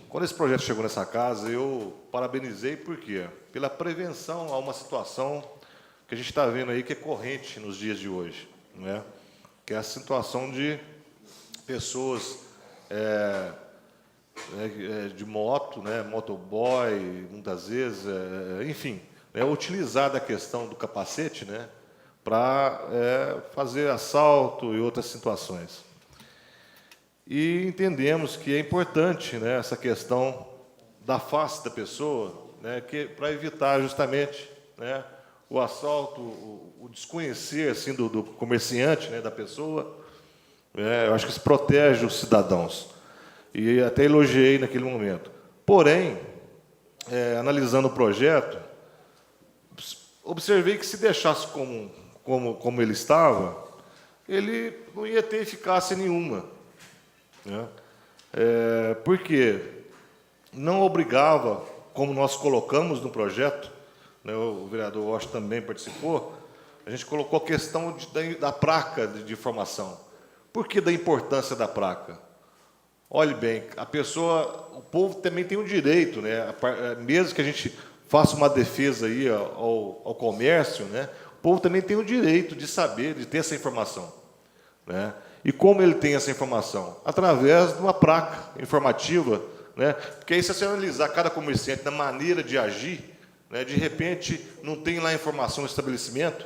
Quando esse projeto chegou nessa casa, eu parabenizei, por quê? Pela prevenção a uma situação que a gente está vendo aí que é corrente nos dias de hoje, né? Que é a situação de pessoas de moto, né? Motoboy, muitas vezes, enfim, utilizar a questão do capacete, né? Para fazer assalto e outras situações. E entendemos que é importante, né, essa questão da face da pessoa, né, para evitar justamente, né, o assalto, o desconhecer assim, do comerciante, né, da pessoa. Eu acho que isso protege os cidadãos. E até elogiei naquele momento. Porém, analisando o projeto, observei que se deixasse como ele estava, ele não ia ter eficácia nenhuma. Né? Porque não obrigava, como nós colocamos no projeto, né, o vereador Washington também participou, a gente colocou a questão da placa de informação. Por que da importância da placa? Olhe bem, o povo também tem o direito, né, mesmo que a gente faça uma defesa aí ao comércio, né, o povo também tem o direito de saber, de ter essa informação. Né? E como ele tem essa informação? Através de uma placa informativa, né? Porque aí, se você analisar cada comerciante na maneira de agir, né, de repente não tem lá informação no estabelecimento,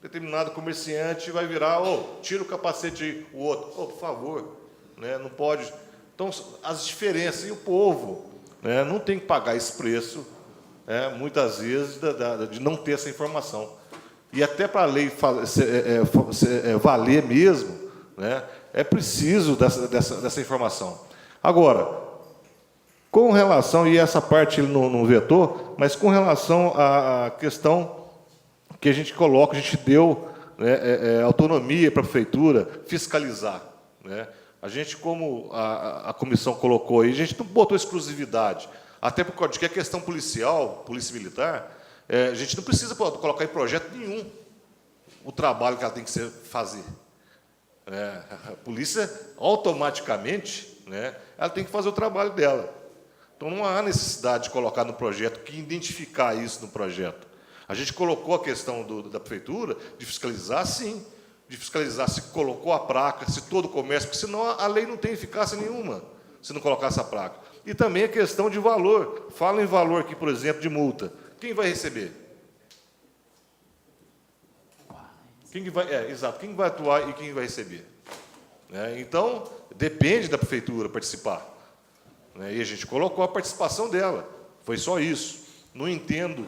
determinado comerciante vai virar, tira o capacete aí, o outro, por favor, né, não pode. Então, as diferenças, e o povo, né, não tem que pagar esse preço, né, muitas vezes, de não ter essa informação. E até para a lei valer mesmo, né, é preciso dessa informação. Agora, com relação, e essa parte ele não vetou, mas com relação à questão que a gente coloca, a gente deu, né, autonomia para a prefeitura fiscalizar, né? A gente, como a comissão colocou aí, a gente não botou exclusividade, até por causa de que a questão policial, polícia militar, a gente não precisa colocar em projeto nenhum o trabalho que ela tem que fazer. A polícia, automaticamente, né, ela tem que fazer o trabalho dela. Então, não há necessidade de colocar no projeto, que identificar isso no projeto. A gente colocou a questão da prefeitura de fiscalizar, sim, de fiscalizar se colocou a placa, se todo o comércio, porque senão a lei não tem eficácia nenhuma, se não colocar essa placa. E também a questão de valor. Fala em valor aqui, por exemplo, de multa. Quem vai receber? Exato, quem vai atuar e quem vai receber? Então, depende da prefeitura participar. E a gente colocou a participação dela. Foi só isso. Não entendo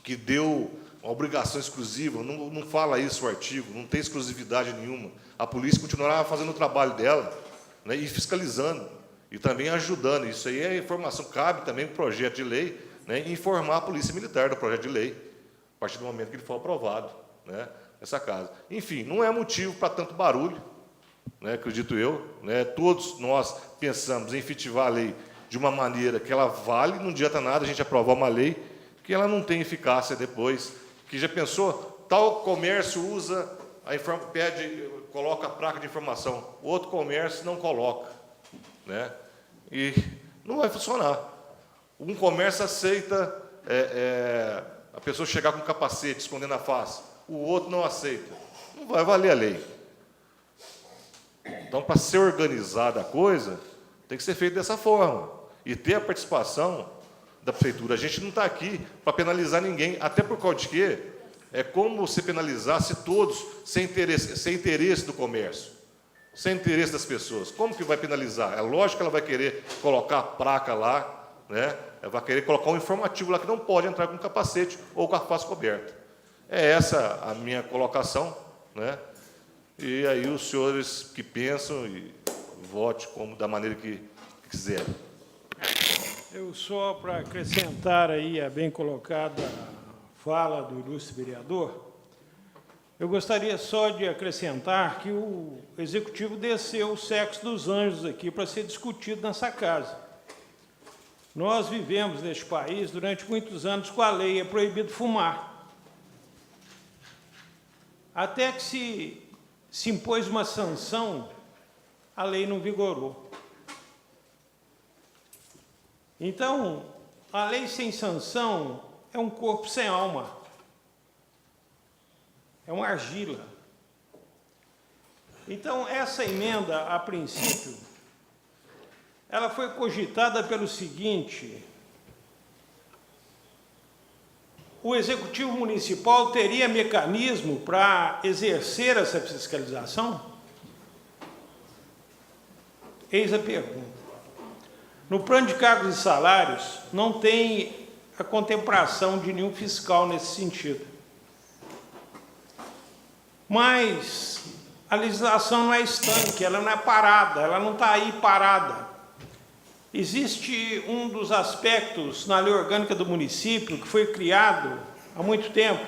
que deu uma obrigação exclusiva, não fala isso o artigo, não tem exclusividade nenhuma. A polícia continuará fazendo o trabalho dela, né, e fiscalizando, e também ajudando. Isso aí é informação, cabe também para o projeto de lei, né, informar a Polícia Militar do projeto de lei, a partir do momento que ele for aprovado, né, nessa casa. Enfim, não é motivo para tanto barulho, né, acredito eu. Né, todos nós pensamos em efetivar a lei de uma maneira que ela vale, não adianta nada a gente aprovar uma lei que ela não tem eficácia depois. Que já pensou, tal comércio usa, coloca a placa de informação, o outro comércio não coloca, né? E não vai funcionar. Um comércio aceita a pessoa chegar com capacete, escondendo a face, o outro não aceita. Não vai valer a lei. Então, para ser organizada a coisa, tem que ser feito dessa forma. E ter a participação da prefeitura. A gente não está aqui para penalizar ninguém, até por causa de quê? É como se penalizasse todos sem interesse do comércio, sem interesse das pessoas. Como que vai penalizar? É lógico que ela vai querer colocar a placa lá, né? Ela vai querer colocar um informativo lá que não pode entrar com capacete ou com a face coberta. É essa a minha colocação, né? E aí os senhores que pensam e vote da maneira que quiserem. Eu só para acrescentar aí a bem colocada fala do ilustre vereador, eu gostaria só de acrescentar que o Executivo desceu o sexo dos anjos aqui para ser discutido nessa casa. Nós vivemos neste país durante muitos anos com a lei, é proibido fumar. Até que se impôs uma sanção, a lei não vigorou. Então, a lei sem sanção é um corpo sem alma, é uma argila. Então, essa emenda, a princípio, ela foi cogitada pelo seguinte: o Executivo Municipal teria mecanismo para exercer essa fiscalização? Eis a pergunta. No plano de cargos e salários, não tem a contemplação de nenhum fiscal nesse sentido. Mas a legislação não é estanque, ela não é parada, ela não está aí parada. Existe um dos aspectos na lei orgânica do município, que foi criado há muito tempo,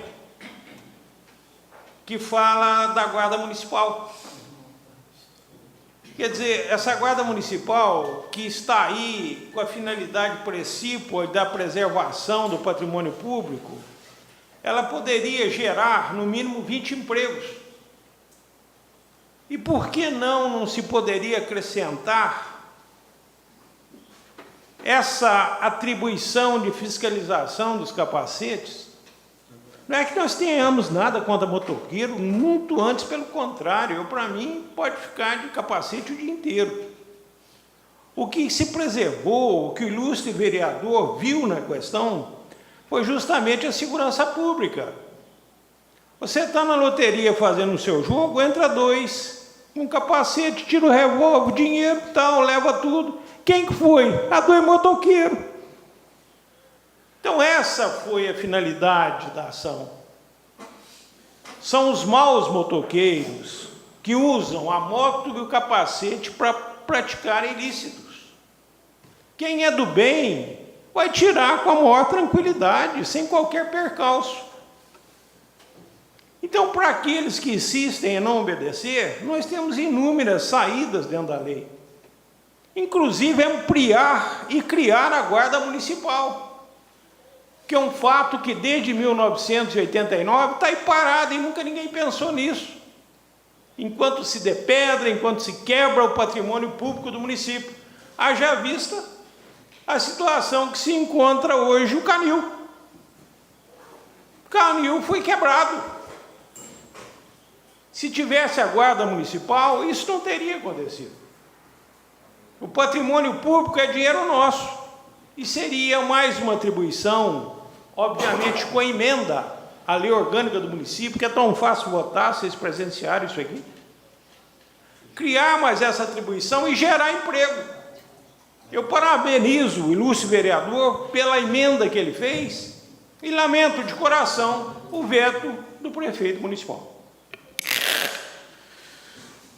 que fala da Guarda Municipal. Quer dizer, essa Guarda Municipal, que está aí com a finalidade precípua da preservação do patrimônio público, ela poderia gerar, no mínimo, 20 empregos. E por que não se poderia acrescentar essa atribuição de fiscalização dos capacetes? Não é que nós tenhamos nada contra motoqueiro, muito antes, pelo contrário. Para mim, pode ficar de capacete o dia inteiro. O que se preservou, o que o ilustre vereador viu na questão, foi justamente a segurança pública. Você está na loteria fazendo o seu jogo, entra 2, um capacete, tira o revólver, o dinheiro, tal, leva tudo. Quem que foi? A 2 motoqueiros. Então essa foi a finalidade da ação. São os maus motoqueiros que usam a moto e o capacete para praticar ilícitos. Quem é do bem vai tirar com a maior tranquilidade, sem qualquer percalço. Então, para aqueles que insistem em não obedecer, nós temos inúmeras saídas dentro da lei. Inclusive, ampliar e criar a Guarda Municipal, que é um fato que desde 1989 está aí parado e nunca ninguém pensou nisso. Enquanto se depedra, enquanto se quebra o patrimônio público do município. Haja vista a situação que se encontra hoje o Canil. O Canil foi quebrado. Se tivesse a Guarda Municipal, isso não teria acontecido. O patrimônio público é dinheiro nosso. E seria mais uma atribuição, obviamente com a emenda à lei orgânica do município, que é tão fácil votar, vocês presenciaram isso aqui. Criar mais essa atribuição e gerar emprego. Eu parabenizo o ilustre vereador pela emenda que ele fez e lamento de coração o veto do prefeito municipal.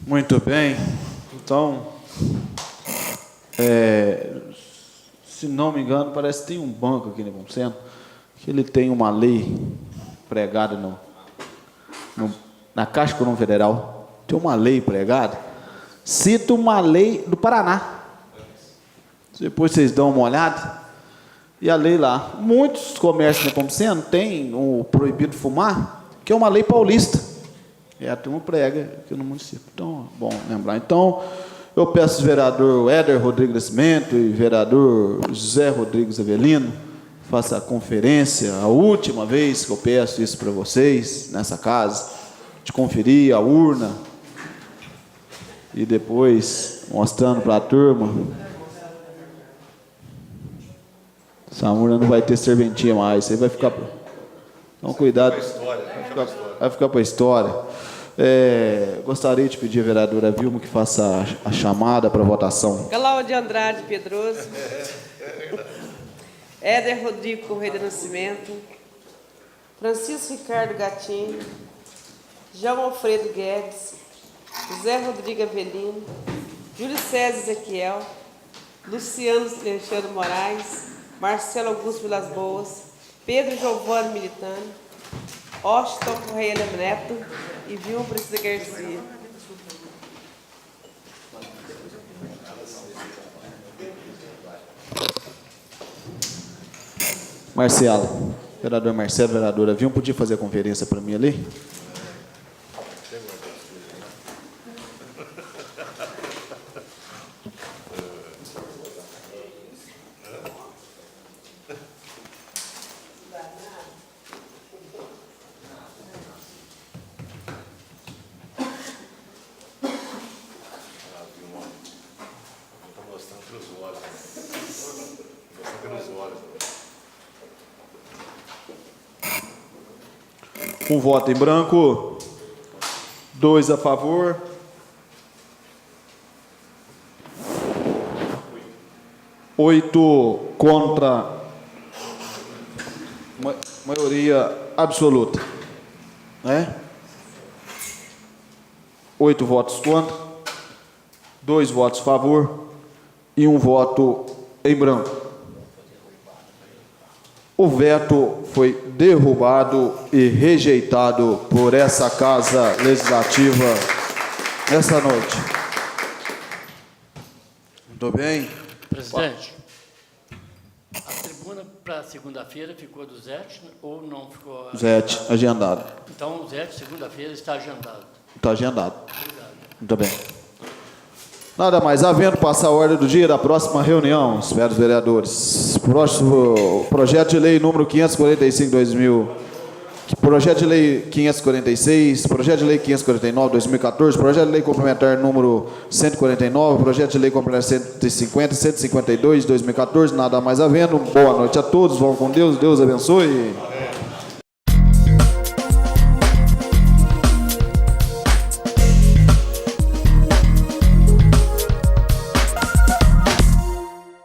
Muito bem. Então, se não me engano, parece que tem um banco aqui no Nepomuceno, que ele tem uma lei pregada na Caixa Econômica Federal. Tem uma lei pregada, cita uma lei do Paraná. Depois vocês dão uma olhada, e a lei lá. Muitos comércios no Nepomuceno têm o proibido fumar, que é uma lei paulista. É a turma prega aqui no município. Então, bom lembrar. Então, eu peço ao vereador Éder Rodrigues Nascimento e vereador José Rodrigues Avelino, faça a conferência, a última vez que eu peço isso para vocês, nessa casa, de conferir a urna, e depois, mostrando para a turma, essa urna não vai ter serventia mais, isso aí vai ficar... Então, cuidado, vai ficar para a história. Gostaria de pedir à vereadora Vilma que faça a chamada para votação. Cláudia Andrade Pedroso, Éder Rodrigo Correia de Nascimento, Francisco Ricardo Gatinho, João Alfredo Guedes, José Rodrigo Avelino, Júlio César Ezequiel, Luciano Alexandre Moraes, Marcelo Augusto Vilas Boas, Pedro Giovanni Militano, Austin Correia Neto e Vilma Priscila Garcia. Marcelo, vereador Marcelo, vereadora Vilma, podia fazer a conferência para mim ali? Um voto em branco, 2 a favor, 8 contra, maioria absoluta, né? 8 votos contra, 2 votos a favor e 1 voto em branco. O veto foi derrubado e rejeitado por essa Casa Legislativa essa noite. Muito bem. Presidente, a tribuna para segunda-feira ficou do Zete ou não ficou? Zete, agendado. Então, o Zete, segunda-feira, está agendado. Está agendado. Obrigado. Muito bem. Nada mais, havendo passar a ordem do dia da próxima reunião, senhores vereadores. Próximo projeto de lei número 545/2000, projeto de lei 546, projeto de lei 549/2014, projeto de lei complementar número 149, projeto de lei complementar 150, 152/2014. Nada mais havendo. Boa noite a todos, vão com Deus, Deus abençoe.